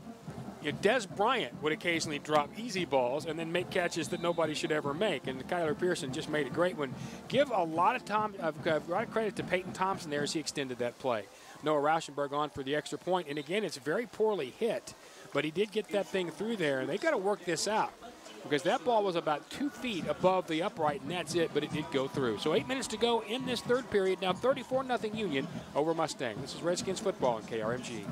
Des Bryant would occasionally drop easy balls and then make catches that nobody should ever make, and Kyler Pearson just made a great one. Give a lot of credit to Peyton Thompson there as he extended that play. Noah Rauschenberg on for the extra point, and again, it's very poorly hit, but he did get that thing through there, and they got to work this out because that ball was about 2 feet above the upright, and that's it, but it did go through. So 8 minutes to go in this 3rd period. Now 34-0 Union over Mustang. This is Redskins football on KRMG.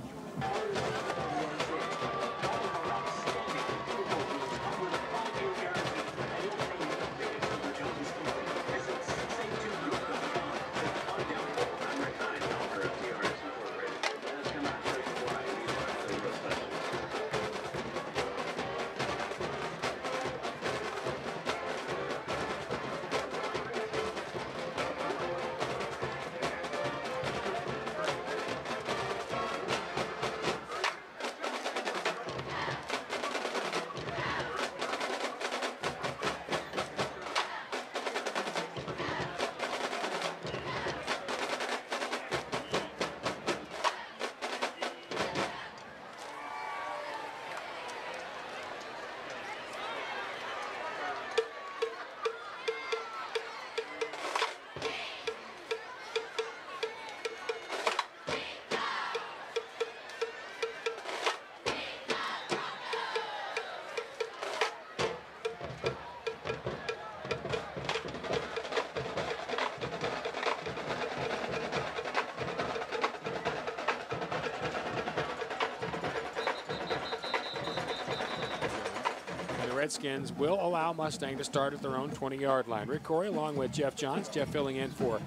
Redskins will allow Mustang to start at their own 20-yard line. Rick Corey along with Jeff Johns. Jeff filling in for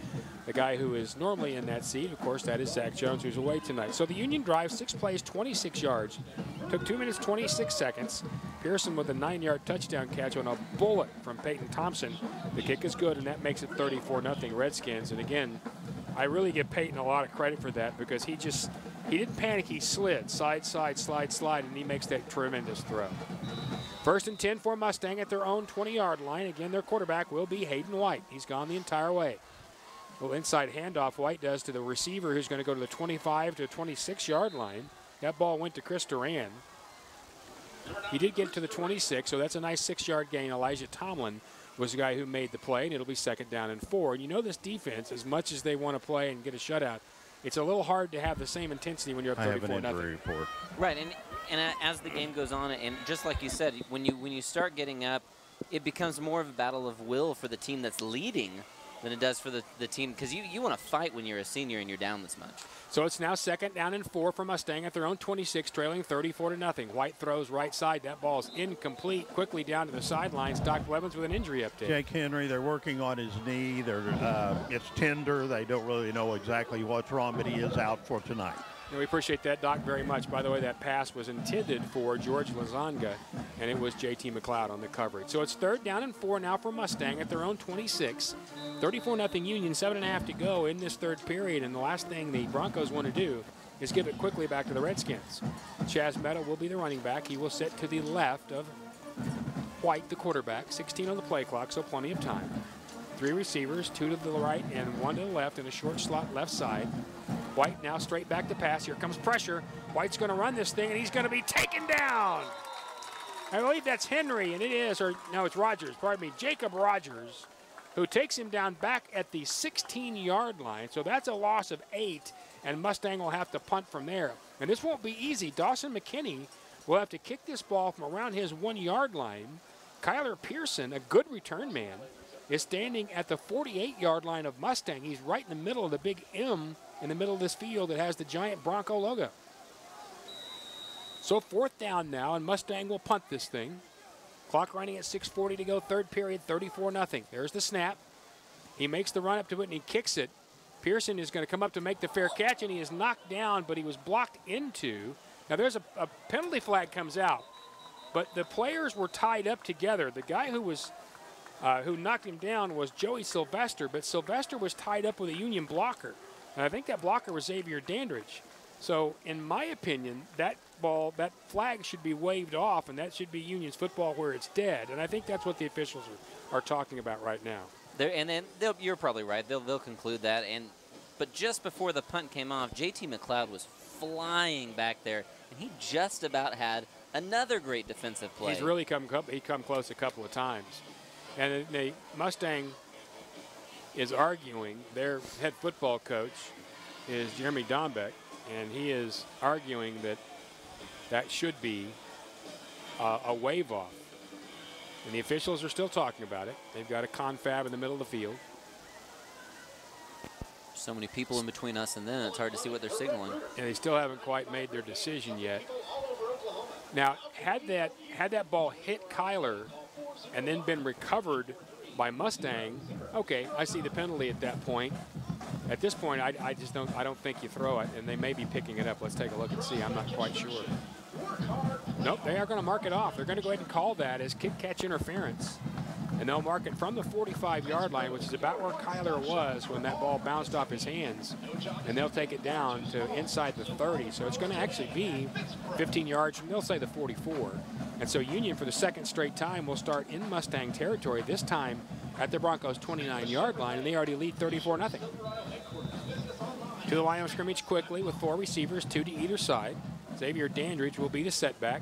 the guy who is normally in that seat. Of course, that is Zach Jones, who's away tonight. So the Union drive, 6 plays, 26 yards. Took 2 minutes, 26 seconds. Pearson with a 9-yard touchdown catch on a bullet from Peyton Thompson. The kick is good, and that makes it 34-0 Redskins. And again, I really give Peyton a lot of credit for that because he didn't panic. He slid, side, slide, and he makes that tremendous throw. 1st and 10 for Mustang at their own 20-yard line. Again, their quarterback will be Hayden White. He's gone the entire way. A little inside handoff White does to the receiver, who's going to go to the 25 to 26-yard line. That ball went to Chris Duran. He did get to the 26, so that's a nice 6-yard gain. Elijah Tomlin was the guy who made the play, and it'll be 2nd down and 4. And you know this defense, as much as they want to play and get a shutout, it's a little hard to have the same intensity when you're up 34-0.
I have an injury report.
Right, and as the game goes on, and just like you said, when you start getting up, it becomes more of a battle of will for the team that's leading than it does for the team, because you want to fight when you're a senior and you're down this much.
So it's now 2nd down and 4 for Mustang at their own 26, trailing 34-0. White throws right side. That ball's incomplete. Quickly down to the sidelines. Doc Blevins with an injury update.
Jake Henry, they're working on his knee. It's tender. They don't really know exactly what's wrong, but he is out for tonight.
And we appreciate that, Doc, very much. By the way, that pass was intended for George Lazanga, and it was J.T. McLeod on the coverage. So it's 3rd down and 4 now for Mustang at their own 26. 34-0 Union, 7.5 to go in this 3rd period. And the last thing the Broncos want to do is give it quickly back to the Redskins. Chaz Meadow will be the running back. He will sit to the left of White, the quarterback. 16 on the play clock, so plenty of time. 3 receivers, 2 to the right and 1 to the left, and a short slot left side. White now straight back to pass. Here comes pressure. White's going to run this thing, and he's going to be taken down. I believe that's Henry, and it is, or no, it's Rogers, pardon me, Jacob Rogers, who takes him down back at the 16-yard line. So that's a loss of 8, and Mustang will have to punt from there. And this won't be easy. Dawson McKinney will have to kick this ball from around his 1-yard line. Kyler Pearson, a good return man, is standing at the 48-yard line of Mustang. He's right in the middle of the big M in the middle of this field that has the giant Bronco logo. So 4th down now, and Mustang will punt this thing. Clock running at 6:40 to go, 3rd period, 34-0. There's the snap. He makes the run up to it, and he kicks it. Pearson is going to come up to make the fair catch, and he is knocked down, but he was blocked into. Now there's a penalty flag comes out, but the players were tied up together. The guy who knocked him down was Joey Sylvester, but Sylvester was tied up with a Union blocker. And I think that blocker was Xavier Dandridge. So in my opinion, that flag should be waved off, and that should be Union's football where it's dead. And I think that's what the officials are talking about right now.
You're probably right. They'll conclude that. But just before the punt came off, J.T. McLeod was flying back there, and he just about had another great defensive play.
He's really come close a couple of times. And the Mustang is arguing, their head football coach is Jeremy Dombeck, and he is arguing that should be a wave off. And the officials are still talking about it. They've got a confab in the middle of the field.
So many people in between us and them, it's hard to see what they're signaling.
And they still haven't quite made their decision yet. Now, had that ball hit Kyler and then been recovered by Mustang, okay, I see the penalty at that point. At this point, I don't think you throw it, and they may be picking it up. Let's take a look and see. I'm not quite sure. Nope, they are going to mark it off. They're going to go ahead and call that as kick-catch interference. And they'll mark it from the 45-yard line, which is about where Kyler was when that ball bounced off his hands. And they'll take it down to inside the 30. So it's going to actually be 15 yards from, they'll say, the 44. And so Union, for the 2nd straight time, will start in Mustang territory, this time at the Broncos' 29-yard line, and they already lead 34-0. To the line of scrimmage quickly with 4 receivers, 2 to either side. Xavier Dandridge will be the setback.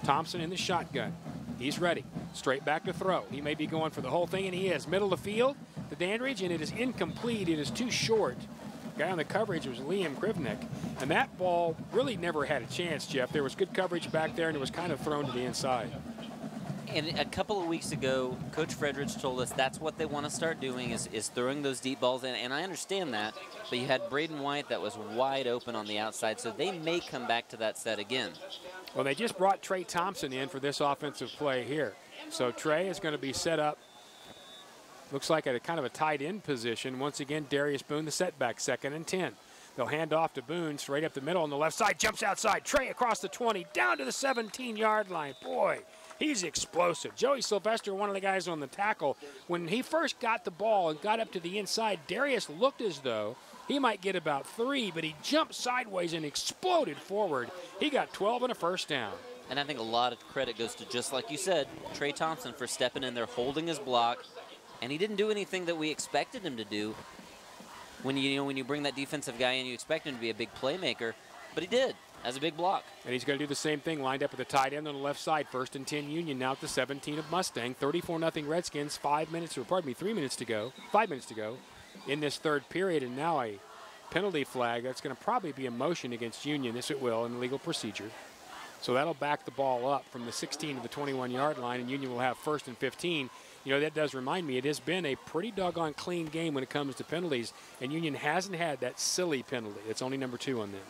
Thompson in the shotgun. He's ready. Straight back to throw. He may be going for the whole thing, and he is. Middle of the field to Dandridge, and it is incomplete. It is too short. Guy on the coverage was Liam Krivnik. And that ball really never had a chance, Jeff. There was good coverage back there, and it was kind of thrown to the inside.
And a couple of weeks ago, Coach Fredericks told us that's what they want to start doing is throwing those deep balls in. And I understand that, but you had Braden White that was wide open on the outside, so they may come back to that set again.
Well, they just brought Trey Thompson in for this offensive play here. So Trey is going to be set up, looks like at a kind of a tight end position. Once again, Darius Boone, the setback, 2nd and 10. They'll hand off to Boone straight up the middle on the left side, jumps outside. Trey across the 20, down to the 17-yard line. Boy, he's explosive. Joey Sylvester, one of the guys on the tackle, when he first got the ball and got up to the inside, Darius looked as though he might get about 3, but he jumped sideways and exploded forward. He got 12 and a first down.
And I think a lot of credit goes to, just like you said, Trey Thompson for stepping in there, holding his block, and he didn't do anything that we expected him to do. When you bring that defensive guy in, you expect him to be a big playmaker, but he did as a big block.
And he's going to do the same thing, lined up at the tight end on the left side. 1st and 10 Union, now at the 17 of Mustang. 34-0 Redskins, 3 minutes to go in this third period, and now a penalty flag. That's going to probably be a motion against Union. This it will in legal procedure. So that'll back the ball up from the 16 to the 21-yard line, and Union will have 1st and 15. You know, that does remind me, it has been a pretty doggone clean game when it comes to penalties, and Union hasn't had that silly penalty. It's only number 2 on them.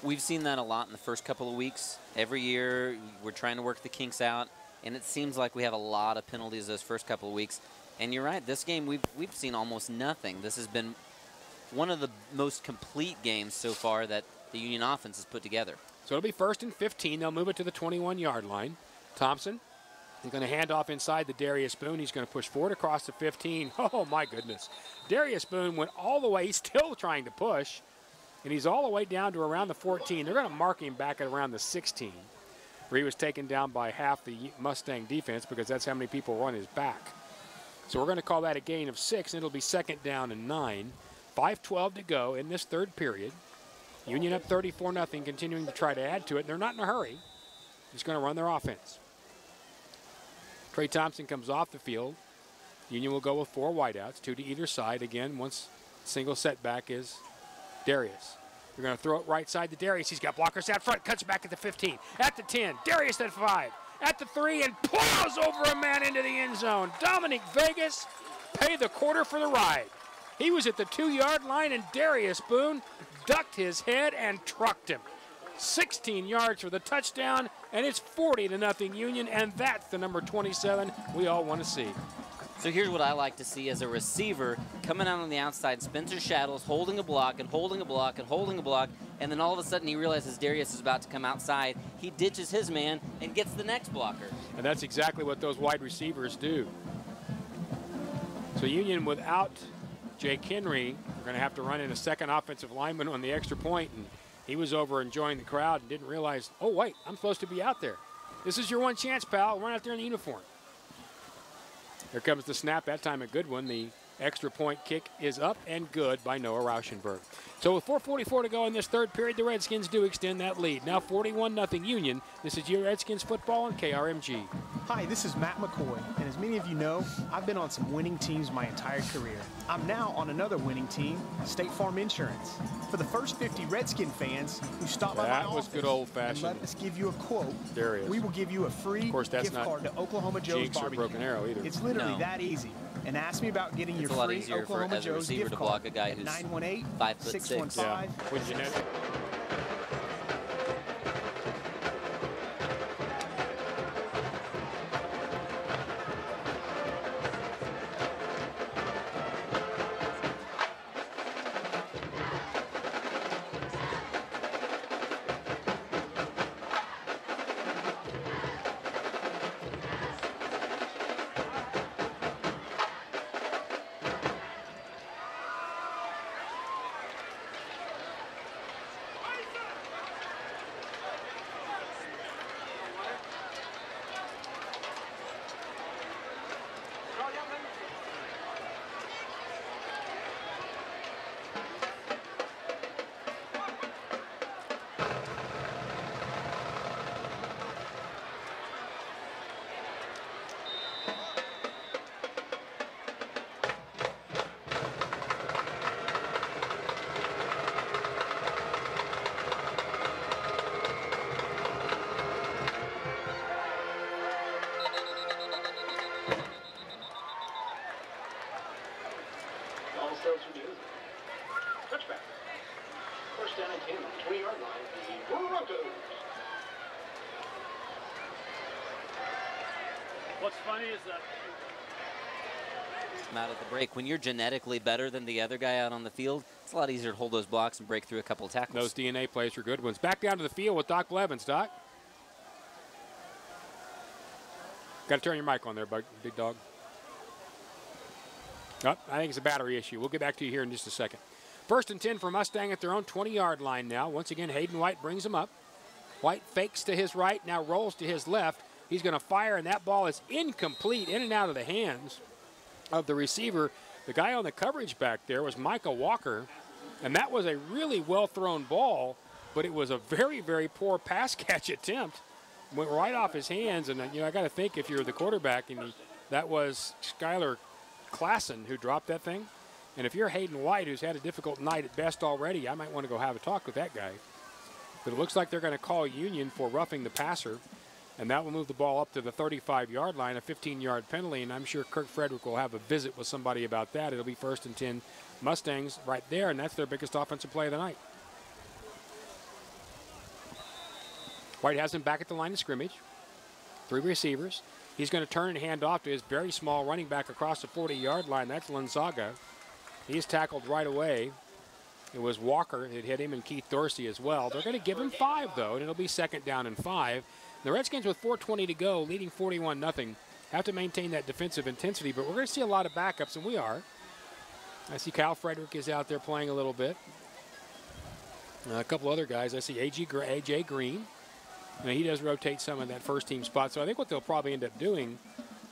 We've seen that a lot in the first couple of weeks. Every year, we're trying to work the kinks out, and it seems like we have a lot of penalties those first couple of weeks. And you're right, this game, we've seen almost nothing. This has been one of the most complete games so far that the Union offense has put together.
So it'll be 1st and 15. They'll move it to the 21-yard line. Thompson is going to hand off inside to Darius Boone. He's going to push forward across the 15. Oh, my goodness. Darius Boone went all the way. He's still trying to push, and he's all the way down to around the 14. They're going to mark him back at around the 16, where he was taken down by half the Mustang defense because that's how many people were on his back. So we're going to call that a gain of 6, and it'll be 2nd down and 9. 5:12 to go in this third period. Union up 34-0, continuing to try to add to it. They're not in a hurry. Just going to run their offense. Trey Thompson comes off the field. Union will go with 4 wideouts, 2 to either side. Again, once single setback is Darius. They're going to throw it right side to Darius. He's got blockers out front, cuts back at the 15, at the 10. Darius at 5, at the 3, and plows over a man into the end zone. Dominic Vegas paid the quarter for the ride. He was at the 2-yard line, and Darius Boone ducked his head and trucked him. 16 yards for the touchdown, and it's 40-0 Union, and that's the number 27 we all want to see.
So here's what I like to see as a receiver coming out on the outside. Spencer Shadows holding a block and holding a block and holding a block, and then all of a sudden he realizes Darius is about to come outside. He ditches his man and gets the next blocker.
And that's exactly what those wide receivers do. So Union without Jake Henry, we're going to have to run in a second offensive lineman on the extra point, and he was over enjoying the crowd and didn't realize, oh, wait, I'm supposed to be out there. This is your one chance, pal. Run out there in the uniform. Here comes the snap, that time a good one. The extra point kick is up and good by Noah Rauschenberg. So with 4:44 to go in this third period, the Redskins do extend that lead. Now 41-0 Union. This is your Redskins football on KRMG.
Hi, this is Matt McCoy, and as many of you know, I've been on some winning teams my entire career. I'm now on another winning team, State Farm Insurance. For the first 50 Redskin fans who stop by my office
was good old-fashioned.
and let us give you a quote,
there is.
We will give you a free gift card to Oklahoma Joe's
Jinx
Barbecue.
or Broken Arrow either.
It's literally that easy. And ask me about getting your free Oklahoma Joe's gift
to
card
block a guy who's
918-615.
Yeah. Would you know?
What's funny is that
Out at the break, when you're genetically better than the other guy out on the field, it's a lot easier to hold those blocks and break through a couple tackles.
Those DNA plays are good ones. Back down to the field with Doc Blevins. Doc? Got to turn your mic on there, big dog. Oh, I think it's a battery issue. We'll get back to you here in just a second. 1st and 10 for Mustang at their own 20-yard line now. Once again, Hayden White brings them up. White fakes to his right, now rolls to his left. He's going to fire, and that ball is incomplete, in and out of the hands of the receiver. The guy on the coverage back there was Micah Walker, and that was a really well-thrown ball, but it was a very, very poor pass catch attempt. Went right off his hands, and I got to think if you're the quarterback, and that was Skylar Klassen who dropped that thing. And if you're Hayden White, who's had a difficult night at best already, I might want to go have a talk with that guy. But it looks like they're going to call Union for roughing the passer, and that will move the ball up to the 35-yard line, a 15-yard penalty, and I'm sure Kirk Frederick will have a visit with somebody about that. It'll be 1st and 10 Mustangs right there, and that's their biggest offensive play of the night. White has him back at the line of scrimmage. 3 receivers. He's going to turn and hand off to his very small running back across the 40-yard line. That's Lanzaga. He's tackled right away. It was Walker that hit him and Keith Dorsey as well. They're going to give him 5, though, and it'll be 2nd down and 5. The Redskins with 4:20 to go, leading 41-0, have to maintain that defensive intensity, but we're going to see a lot of backups, and we are. I see Kyle Frederick is out there playing a little bit. A couple other guys. I see AJ Green. He does rotate some of that first-team spot, so I think what they'll probably end up doing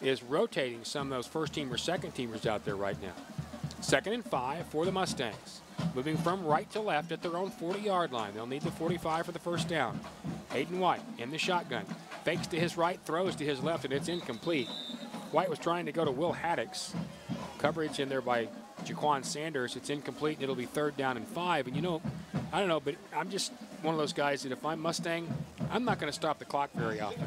is rotating some of those first-team or second-teamers out there right now. 2nd and 5 for the Mustangs. Moving from right to left at their own 40-yard line. They'll need the 45 for the first down. Hayden White in the shotgun. Fakes to his right, throws to his left, and it's incomplete. White was trying to go to Will Haddock's. Coverage in there by Jaquan Sanders. It's incomplete, and it'll be 3rd down and 5. And, I don't know, but I'm just one of those guys that if I'm Mustang, I'm not going to stop the clock very often.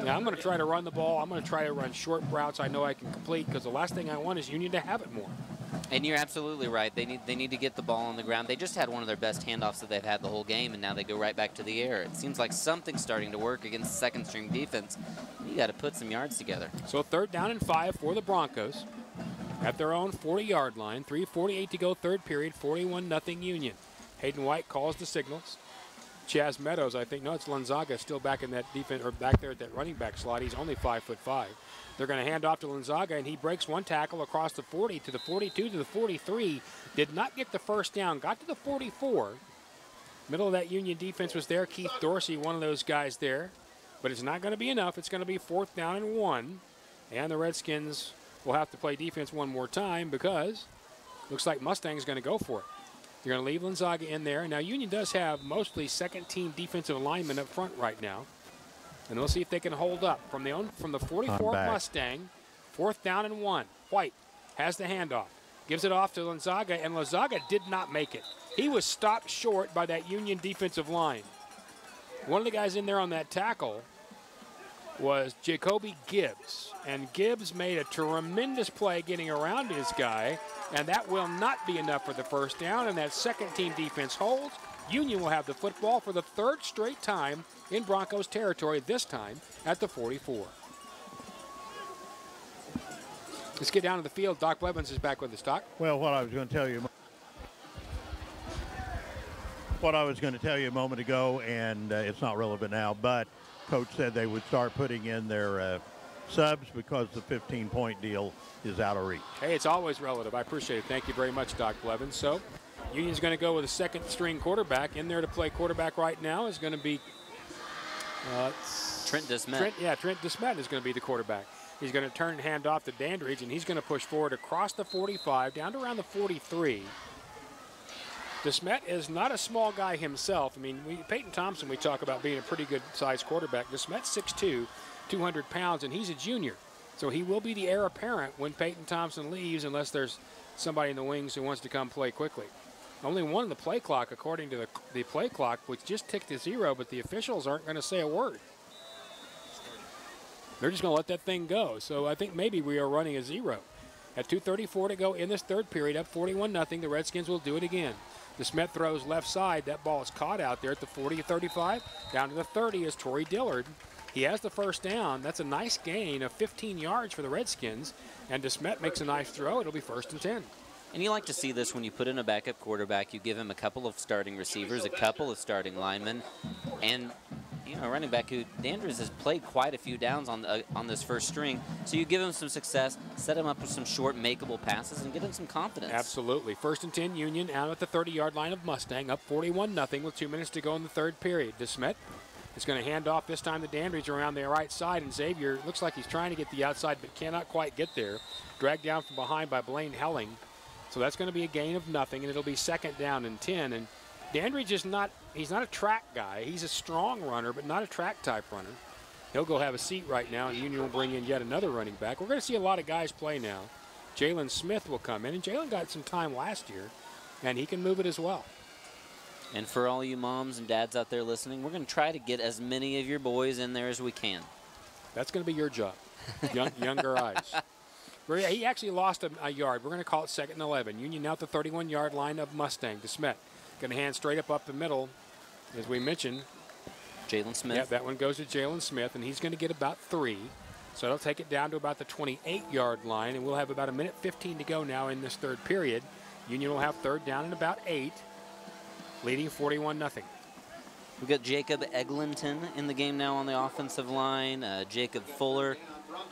Now, I'm going to try to run the ball. I'm going to try to run short routes I know I can complete, because the last thing I want is Union to have it more.
And you're absolutely right. They need to get the ball on the ground. They just had one of their best handoffs that they've had the whole game, and now they go right back to the air. It seems like something's starting to work against second-string defense. You got to put some yards together.
So 3rd down and 5 for the Broncos at their own 40-yard line. 3:48 to go, 3rd period, 41-0 Union. Hayden White calls the signals. Chaz Meadows, I think, no, it's Lanzaga still back in that defense, or back there at that running back slot. He's only 5'5". They're going to hand off to Lanzaga, and he breaks one tackle across the 40 to the 42 to the 43. Did not get the first down, got to the 44. Middle of that Union defense was there. Keith Dorsey, one of those guys there. But it's not going to be enough. It's going to be 4th down and 1. And the Redskins will have to play defense one more time because looks like Mustang's going to go for it. You're going to leave Lanzaga in there. Now, Union does have mostly second-team defensive linemen up front right now. And we'll see if they can hold up. From the 44 Mustang, 4th down and 1. White has the handoff. Gives it off to Lanzaga, and Lanzaga did not make it. He was stopped short by that Union defensive line. One of the guys in there on that tackle was Jacoby Gibbs. And Gibbs made a tremendous play getting around his guy, and that will not be enough for the first down, and that second-team defense holds. Union will have the football for the 3rd straight time in Broncos territory, this time at the 44. Let's get down to the field. Doc Blevins is back with us, Doc.
Well, what I was going to tell you a moment ago, and it's not relevant now, but Coach said they would start putting in their subs because the 15-point deal is out of reach.
Hey, it's always relative. I appreciate it. Thank you very much, Doc Blevins. So Union's going to go with a second-string quarterback. In there to play quarterback right now is going to be
Trent Desmet.
Trent Desmet is going to be the quarterback. He's going to turn and hand off to Dandridge, and he's going to push forward across the 45 down to around the 43. Desmet is not a small guy himself. I mean, Peyton Thompson, we talk about being a pretty good-sized quarterback. Desmet's 6'2", 200 pounds, and he's a junior. So he will be the heir apparent when Peyton Thompson leaves, unless there's somebody in the wings who wants to come play quickly. Only one in the play clock, according to the play clock, which just ticked to 0, but the officials aren't going to say a word. They're just going to let that thing go. So I think maybe we are running a 0. At 2:34 to go in this 3rd period, up 41-0, the Redskins will do it again. DeSmet throws left side. That ball is caught out there at the 40-35. Down to the 30 is Torrey Dillard. He has the first down. That's a nice gain of 15 yards for the Redskins. And DeSmet makes a nice throw. It'll be 1st and 10.
And you like to see this when you put in a backup quarterback. You give him a couple of starting receivers, a couple of starting linemen, and a running back who Dandridge has played quite a few downs on this first string. So you give him some success, set him up with some short, makeable passes, and get him some confidence.
Absolutely. 1st and 10, Union out at the 30-yard line of Mustang, up 41-0 with 2 minutes to go in the 3rd period. DeSmet is going to hand off this time to Dandridge around the right side, and Xavier looks like he's trying to get the outside but cannot quite get there. Dragged down from behind by Blaine Helling. So that's going to be a gain of nothing, and it'll be 2nd down and 10. And Dandridge is he's not a track guy. He's a strong runner, but not a track type runner. He'll go have a seat right now, and Union will bring in yet another running back. We're going to see a lot of guys play now. Jalen Smith will come in, and Jalen got some time last year, and he can move it as well.
And for all you moms and dads out there listening, we're going to try to get as many of your boys in there as we can.
That's going to be your job, younger eyes. He actually lost a yard. We're going to call it 2nd and 11. Union now at the 31-yard line of Mustang. DeSmet going to hand straight up the middle, as we mentioned.
Jalen Smith.
Yeah, that one goes to Jalen Smith, and he's going to get about 3. So it'll take it down to about the 28-yard line, and we'll have about 1:15 to go now in this 3rd period. Union will have 3rd down and about 8, leading 41-0.
We've got Jacob Eglinton in the game now on the offensive line. Jacob Fuller,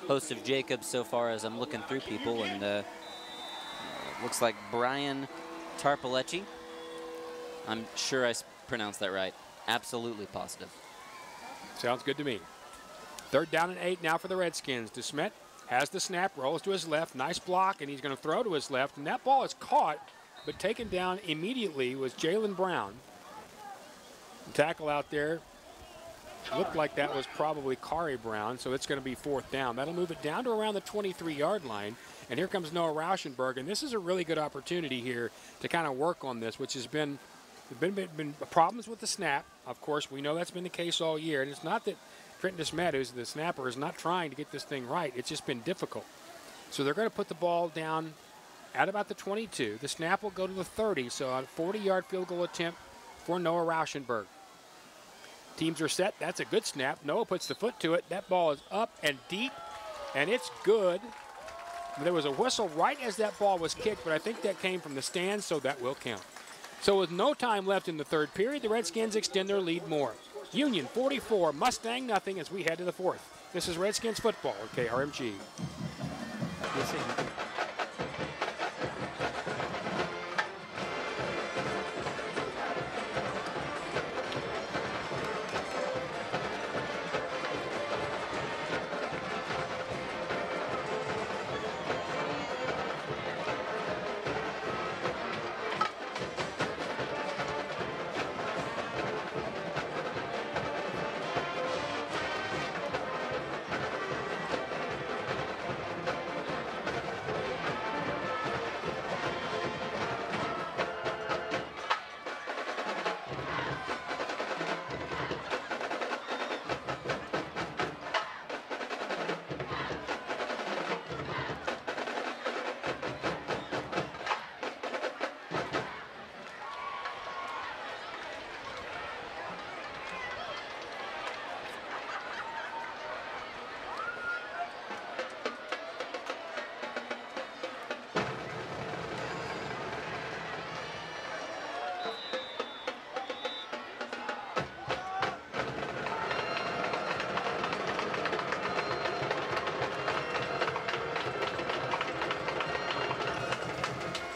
host of Jacob so far as I'm looking through people, and looks like Brian Tarpalecci. I'm sure I pronounced that right. Absolutely positive.
Sounds good to me. 3rd down and 8 now for the Redskins. DeSmet has the snap, rolls to his left. Nice block, and he's going to throw to his left. And that ball is caught, but taken down immediately was Jalen Brown. The tackle out there looked like that was probably Kari Brown, so it's going to be 4th down. That'll move it down to around the 23-yard line. And here comes Noah Rauschenberg, and this is a really good opportunity here to kind of work on this, which has been problems with the snap. Of course, we know that's been the case all year. And it's not that Trenton DeSmet, who's the snapper, is not trying to get this thing right. It's just been difficult. So they're going to put the ball down at about the 22. The snap will go to the 30, so a 40-yard field goal attempt for Noah Rauschenberg. Teams are set. That's a good snap. Noah puts the foot to it. That ball is up and deep, and it's good. There was a whistle right as that ball was kicked, but I think that came from the stands, so that will count. So with no time left in the 3rd period, the Redskins extend their lead more. Union 44, Mustang nothing as we head to the 4th. This is Redskins football at KRMG.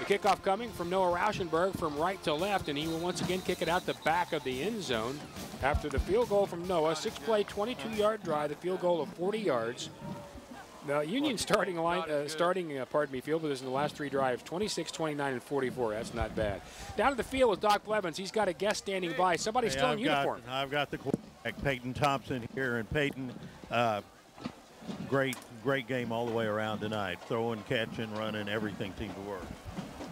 Kickoff coming from Noah Rauschenberg from right to left, and he will once again kick it out the back of the end zone after the field goal from Noah. 6-play, 22-yard drive, the field goal of 40 yards. Now, Union field position in the last 3 drives, 26, 29, and 44. That's not bad. Down to the field with Doc Blevins. He's got a guest standing by. Somebody's still in uniform.
I've got the quarterback, Peyton Thompson, here. And Peyton, great game all the way around tonight. Throwing, catching, running, everything seemed to work.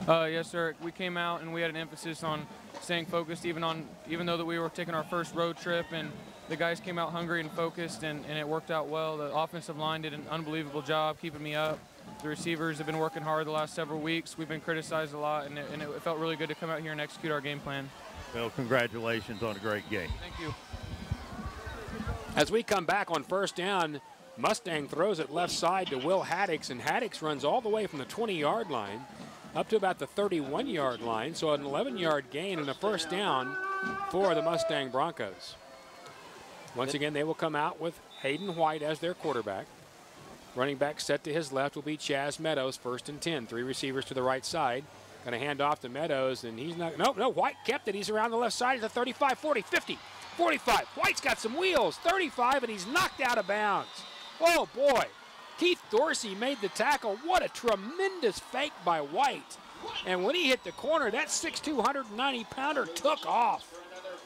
Yes, sir. We came out and we had an emphasis on staying focused, even though that we were taking our first road trip, and the guys came out hungry and focused, and it worked out well. The offensive line did an unbelievable job keeping me up. The receivers have been working hard the last several weeks. We've been criticized a lot, and it felt really good to come out here and execute our game plan.
Well, congratulations on a great game.
Thank you.
As we come back on first down, Mustang throws it left side to Will Haddix, and Haddix runs all the way from the 20-yard line up to about the 31-yard line, so an 11-yard gain and a first down for the Mustang Broncos. Once again, they will come out with Hayden White as their quarterback. Running back set to his left will be Chaz Meadows, 1st and 10. 3 receivers to the right side. Going to hand off to Meadows, and he's not, no, White kept it. He's around the left side at the 35, 40, 50, 45. White's got some wheels, 35, and he's knocked out of bounds. Oh, boy. Keith Dorsey made the tackle. What a tremendous fake by White. And when he hit the corner, that 6'2", 190-pounder took off.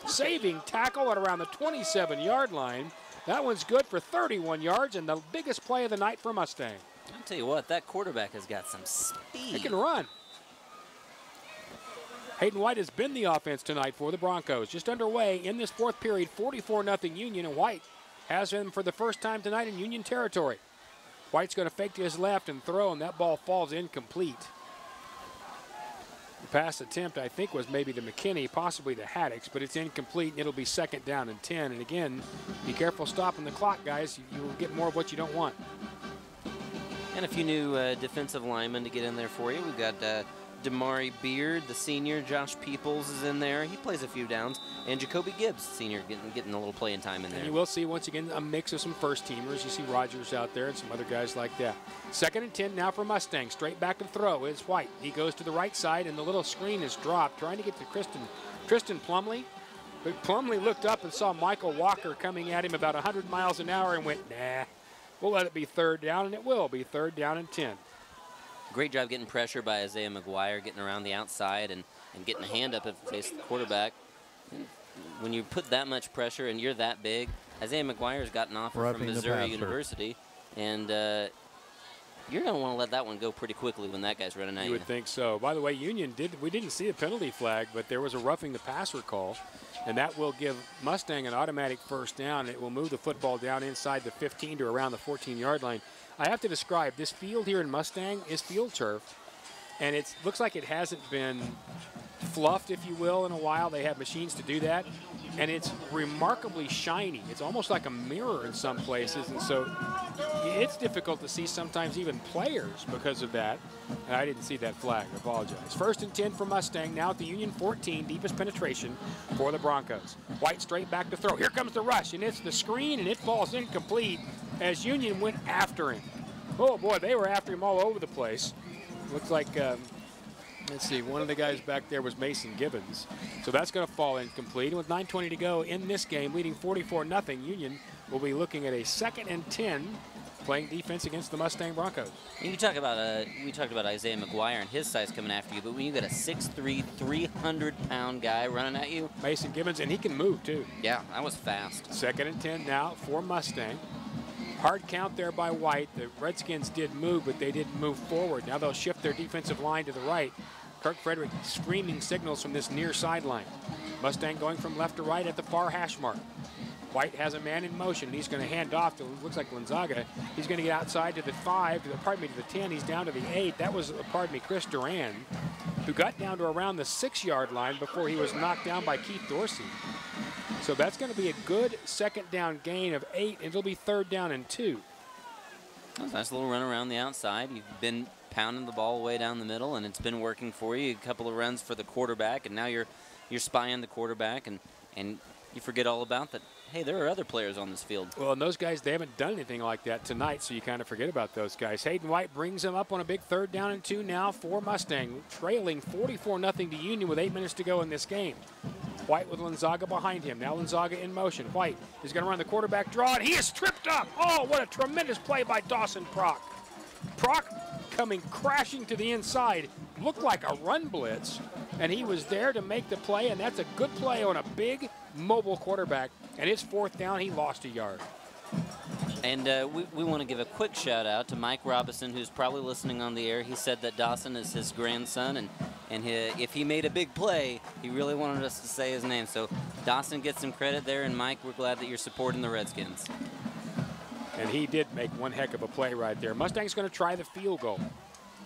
Saving tackle at around the 27-yard line. That one's good for 31 yards and the biggest play of the night for Mustang.
I'll tell you what, that quarterback has got some speed.
He can run. Hayden White has been the offense tonight for the Broncos. Just underway in this fourth period, 44-0 Union, and White has him for the first time tonight in Union territory. White's going to fake to his left and throw, and that ball falls incomplete. The pass attempt, I think, was maybe to McKinney, possibly to Haddix, but it's incomplete, and it'll be 2nd down and 10. And again, be careful stopping the clock, guys. You will get more of what you don't want.
And a few new defensive linemen to get in there for you. We've got Damari Beard, the senior. Josh Peoples is in there. He plays a few downs. And Jacoby Gibbs, senior, getting a little playing time in there.
And you will see, once again, a mix of some first-teamers. You see Rogers out there and some other guys like that. 2nd and 10 now for Mustang. Straight back to throw is White. He goes to the right side, and the little screen is dropped, trying to get to Tristan Plumley. But Plumley looked up and saw Michael Walker coming at him about 100 miles an hour and went, nah, we'll let it be 3rd down, and it will be 3rd down and 10.
Great job getting pressure by Isaiah McGuire, getting around the outside and getting a hand up at the face of the quarterback. When you put that much pressure and you're that big, Isaiah McGuire's got an offer from Missouri University, and you're going to want to let that one go pretty quickly when that guy's running at you.
You would think so. By the way, Union we didn't see a penalty flag, but there was a roughing the passer call, and that will give Mustang an automatic first down. It will move the football down inside the 15 to around the 14-yard line. I have to describe this field here in Mustang is field turf, and it looks like it hasn't been fluffed, if you will, in a while. They have machines to do that, and it's remarkably shiny. It's almost like a mirror in some places, and so it's difficult to see sometimes even players because of that. And I didn't see that flag. I apologize. 1st and 10 for Mustang, now at the Union 14, deepest penetration for the Broncos. White straight back to throw. Here comes the rush, and it's the screen, and it falls incomplete as Union went after him. Oh, boy, they were after him all over the place. Looks like, let's see, one of the guys back there was Mason Gibbons. So that's going to fall incomplete. And with 9:20 to go in this game, leading 44-0, Union will be looking at a 2nd and 10, playing defense against the Mustang Broncos.
You talk about we talked about Isaiah McGuire and his size coming after you, but when you got a 6'3", 300-pound guy running at you.
Mason Gibbons, and he can move, too.
Yeah, that was fast.
2nd and 10 now for Mustang. Hard count there by White. The Redskins did move, but they didn't move forward. Now they'll shift their defensive line to the right. Kirk Frederick screaming signals from this near sideline. Mustang going from left to right at the far hash mark. White has a man in motion. He's going to hand off to, looks like Gonzaga. He's going to get outside to the 5, to the 10. He's down to the 8. That was, Chris Duran, who got down to around the 6-yard line before he was knocked down by Keith Dorsey. So that's going to be a good 2nd down gain of 8. It'll be 3rd down and 2.
That was a nice little run around the outside. You've been pounding the ball way down the middle, and it's been working for you. A couple of runs for the quarterback, and now you're spying the quarterback, and you forget all about that. Hey, there are other players on this field.
Well, and those guys, they haven't done anything like that tonight, so you kind of forget about those guys. Hayden White brings them up on a big 3rd down and 2 now for Mustang, trailing 44-0 to Union with 8 minutes to go in this game. White with Gonzaga behind him. Now Gonzaga in motion. White is going to run the quarterback draw, and he is tripped up. Oh, what a tremendous play by Dawson Prock. Prock coming crashing to the inside. Looked like a run blitz, and he was there to make the play, and that's a good play on a big mobile quarterback. And it's 4th down. He lost a yard.
And we want to give a quick shout out to Mike Robinson, who's probably listening on the air. He said that Dawson is his grandson, and if he made a big play, he really wanted us to say his name. So Dawson gets some credit there, and Mike, we're glad that you're supporting the Redskins.
And he did make one heck of a play right there. Mustang's going to try the field goal.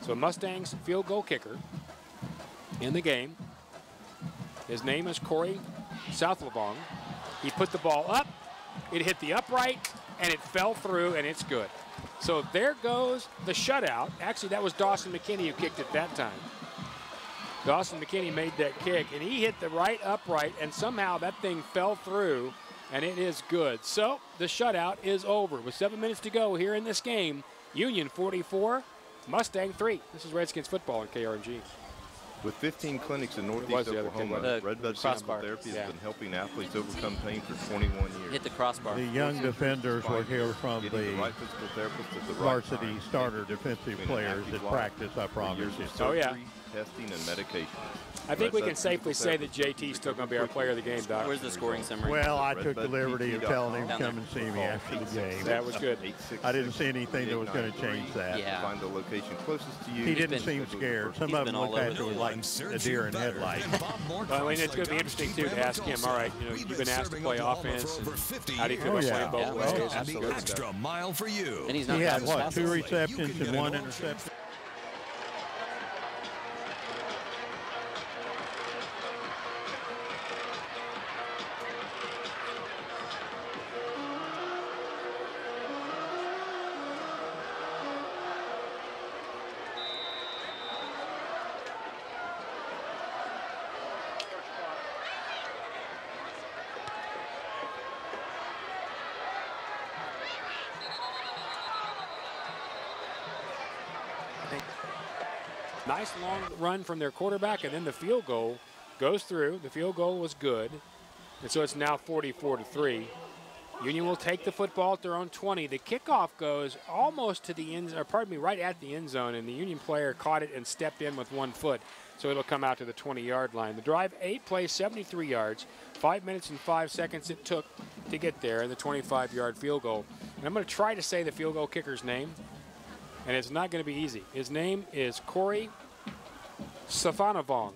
So Mustang's field goal kicker in the game. His name is Corey Southlavong. He put the ball up, it hit the upright, and it fell through, and it's good. So there goes the shutout. Actually, that was Dawson McKinney who kicked it that time. Dawson McKinney made that kick, and he hit the right upright, and somehow that thing fell through, and it is good. So the shutout is over. With 7 minutes to go here in this game, Union 44, Mustang 3. This is Redskins football on KRNG.
With 15 clinics in Northeast Oklahoma, Red Bud Physical Therapy has been helping athletes overcome pain for 21 years.
Hit the crossbar.
The young defenders will hear from the
right physical therapist at the
varsity
right
starter defensive players at practice, I promise you.
Oh, yeah.
Testing and medication.
I think we can safely say that JT's still going to be our player of the game, Doc.
Where's the scoring summary?
Well, I took the liberty of telling him to come and see me after the game.
That was good.
I didn't see anything that was going to change that.
Yeah.
Find the location closest to you.
He didn't seem scared. Some of them looked at it like a deer in headlights.
Well, I mean, it's going to be interesting, too, to ask him, all right, you know, you've been asked to play offense. And how do you feel about playing both ways? That's good
extra
stuff.
mile for you.
And he's not
He had, what, 2 receptions and 1 interception?
Nice long run from their quarterback, and then the field goal goes through. The field goal was good, and so it's now 44-3. Union will take the football at their own 20. The kickoff goes almost to the end, or pardon me, right at the end zone, and the Union player caught it and stepped in with 1 foot, so it'll come out to the 20-yard line. The drive, 8 plays, 73 yards, 5 minutes and 5 seconds it took to get there, and the 25-yard field goal. And I'm going to try to say the field goal kicker's name, and it's not going to be easy. His name is Corey Savanavong.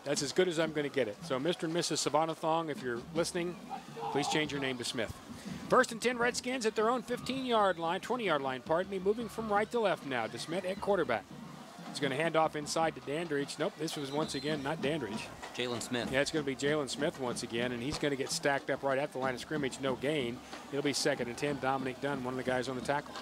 That's as good as I'm going to get it. So Mr. and Mrs. Savanavong, if you're listening, please change your name to Smith. 1st and 10 Redskins at their own 15-yard line, 20-yard line, pardon me, moving from right to left now. DeSmith at quarterback. He's going to hand off inside to Dandridge. Nope, this was once again not Dandridge.
Jalen Smith.
Yeah, it's going to be Jalen Smith once again, and he's going to get stacked up right at the line of scrimmage. No gain. It'll be 2nd and 10. Dominic Dunn, one of the guys on the tackle.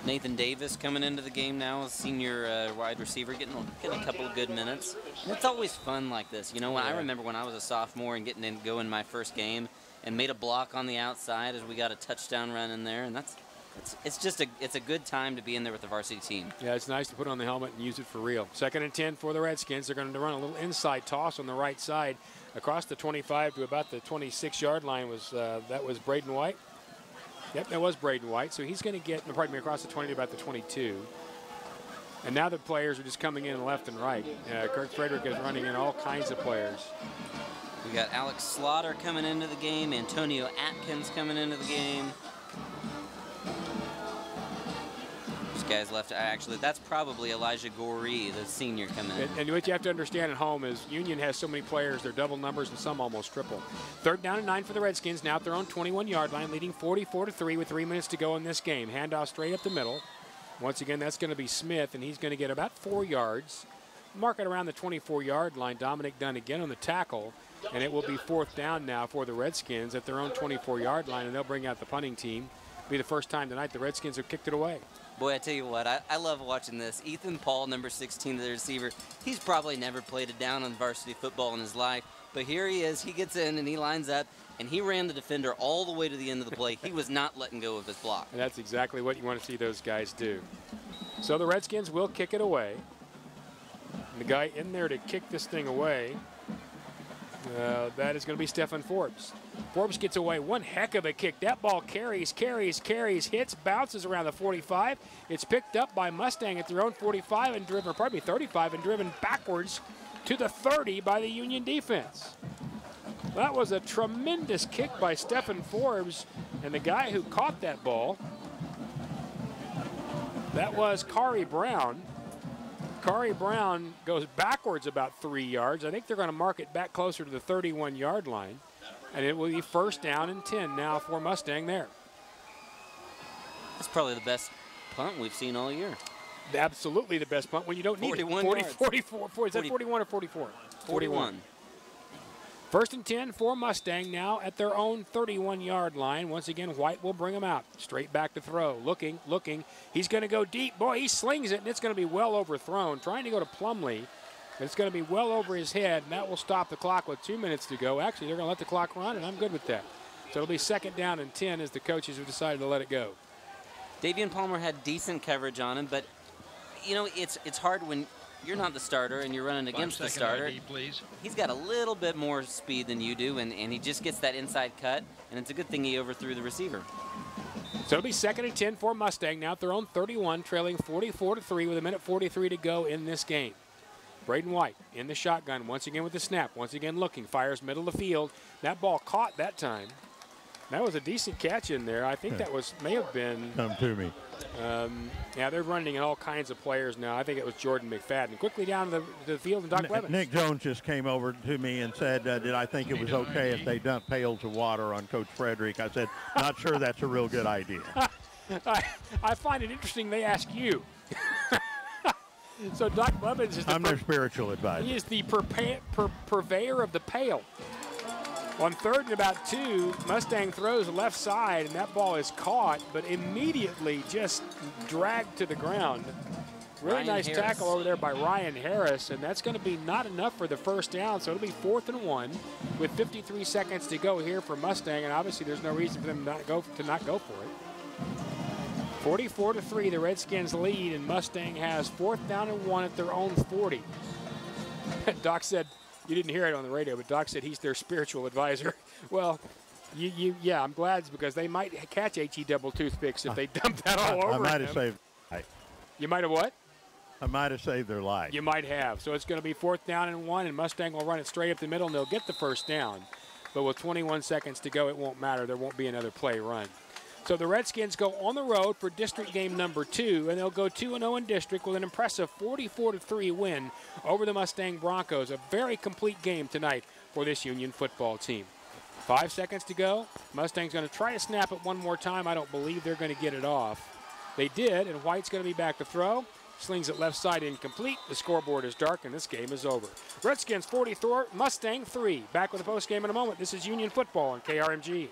Nathan Davis coming into the game now as senior wide receiver, getting a couple of good minutes. And it's always fun like this. You know, I remember when I was a sophomore and getting in, going my first game and made a block on the outside as we got a touchdown run in there, and it's a good time to be in there with the varsity team.
Yeah, it's nice to put on the helmet and use it for real. 2nd and 10 for the Redskins. They're going to run a little inside toss on the right side across the 25 to about the 26-yard line. That was Braden White. Yep, that was Braden White. So he's going to get, pardon me, across the 20 to about the 22. And now the players are just coming in left and right. Kirk Frederick is running in all kinds of players.
We got Alex Slaughter coming into the game, Antonio Atkins coming into the game. This guy's left, actually, that's probably Elijah Goree, the senior, coming in.
And what you have to understand at home is Union has so many players, they're double numbers and some almost triple. 3rd down and 9 for the Redskins, now at their own 21-yard line, leading 44-3 with 3 minutes to go in this game. Handoff straight up the middle. Once again, that's going to be Smith, and he's going to get about 4 yards. Mark it around the 24-yard line. Dominic Dunn again on the tackle, and it will be 4th down now for the Redskins at their own 24-yard line, and they'll bring out the punting team. It'll be the first time tonight the Redskins have kicked it away.
Boy, I tell you what, I love watching this. Ethan Paul, number 16, the receiver, he's probably never played a down on varsity football in his life, but here he is. He gets in and he lines up, and he ran the defender all the way to the end of the play. He was not letting go of his block.
And that's exactly what you want to see those guys do. So the Redskins will kick it away. And the guy in there to kick this thing away, that is going to be Stephen Forbes. Forbes gets away one heck of a kick. That ball carries, hits, bounces around the 45. It's picked up by Mustang at their own 45 and driven, pardon me, 35 and driven backwards to the 30 by the Union defense. That was a tremendous kick by Stephen Forbes, and the guy who caught that ball, that was Kari Brown. Kari Brown goes backwards about 3 yards. I think they're going to mark it back closer to the 31-yard line. And it will be first down and 10 now for Mustang there.
That's probably the best punt we've seen all year.
Absolutely the best punt when you don't need it. 44. Is that 41 or 44?
41.
First and 10 for Mustang now at their own 31-yard line. Once again, White will bring him out. Straight back to throw. Looking. He's going to go deep. Boy, he slings it, and it's going to be well overthrown. Trying to go to Plumlee. It's going to be well over his head, and that will stop the clock with 2 minutes to go. Actually, they're going to let the clock run, and I'm good with that. So it'll be second down and 10 as the coaches have decided to let it go.
Davian Palmer had decent coverage on him, but, you know, it's hard when you're not the starter and you're running against the starter.
ID, please.
He's got a little bit more speed than you do, and he just gets that inside cut, and it's a good thing he overthrew the receiver.
So it'll be second and 10 for Mustang now at their own 31, trailing 44-3 with 1:43 to go in this game. Braden White in the shotgun once again with the snap. Once again looking, fires middle of the field. That ball caught that time. That was a decent catch in there. I think that may have been.
Come to me.
Yeah, they're running in all kinds of players now. I think it was Jordan McFadden. Quickly down to the field and Doc Levins.
Nick Jones just came over to me and said, did I think it was okay if they dumped pails of water on Coach Frederick? I said, not sure that's a real good idea.
I find it interesting they ask you. So Doc Levins is
I'm their spiritual advisor.
He is the purveyor of the pail. On third and about 2, Mustang throws left side, and that ball is caught, but immediately just dragged to the ground. Really nice tackle over there by Ryan Harris, and that's going to be not enough for the first down, so it'll be 4th and 1 with 53 seconds to go here for Mustang, and obviously there's no reason for them to not go for it. 44-3, the Redskins lead, and Mustang has 4th down and 1 at their own 40. Doc said, you didn't hear it on the radio, but Doc said he's their spiritual advisor. Well, yeah, I'm glad because they might catch HE double toothpicks if they dump that all over
I might have
him.
saved their life.
You might have what?
I might have saved their life.
You might have. So it's going to be 4th down and 1, and Mustang will run it straight up the middle, and they'll get the first down. But with 21 seconds to go, it won't matter. There won't be another play run. So the Redskins go on the road for district game number 2, and they'll go 2-0 in district with an impressive 44-3 win over the Mustang Broncos. A very complete game tonight for this Union football team. 5 seconds to go. Mustang's going to try to snap it one more time. I don't believe they're going to get it off. They did, and White's going to be back to throw. Slings it left side incomplete. The scoreboard is dark, and this game is over. Redskins 44, Mustang 3. Back with the post game in a moment. This is Union football on KRMG.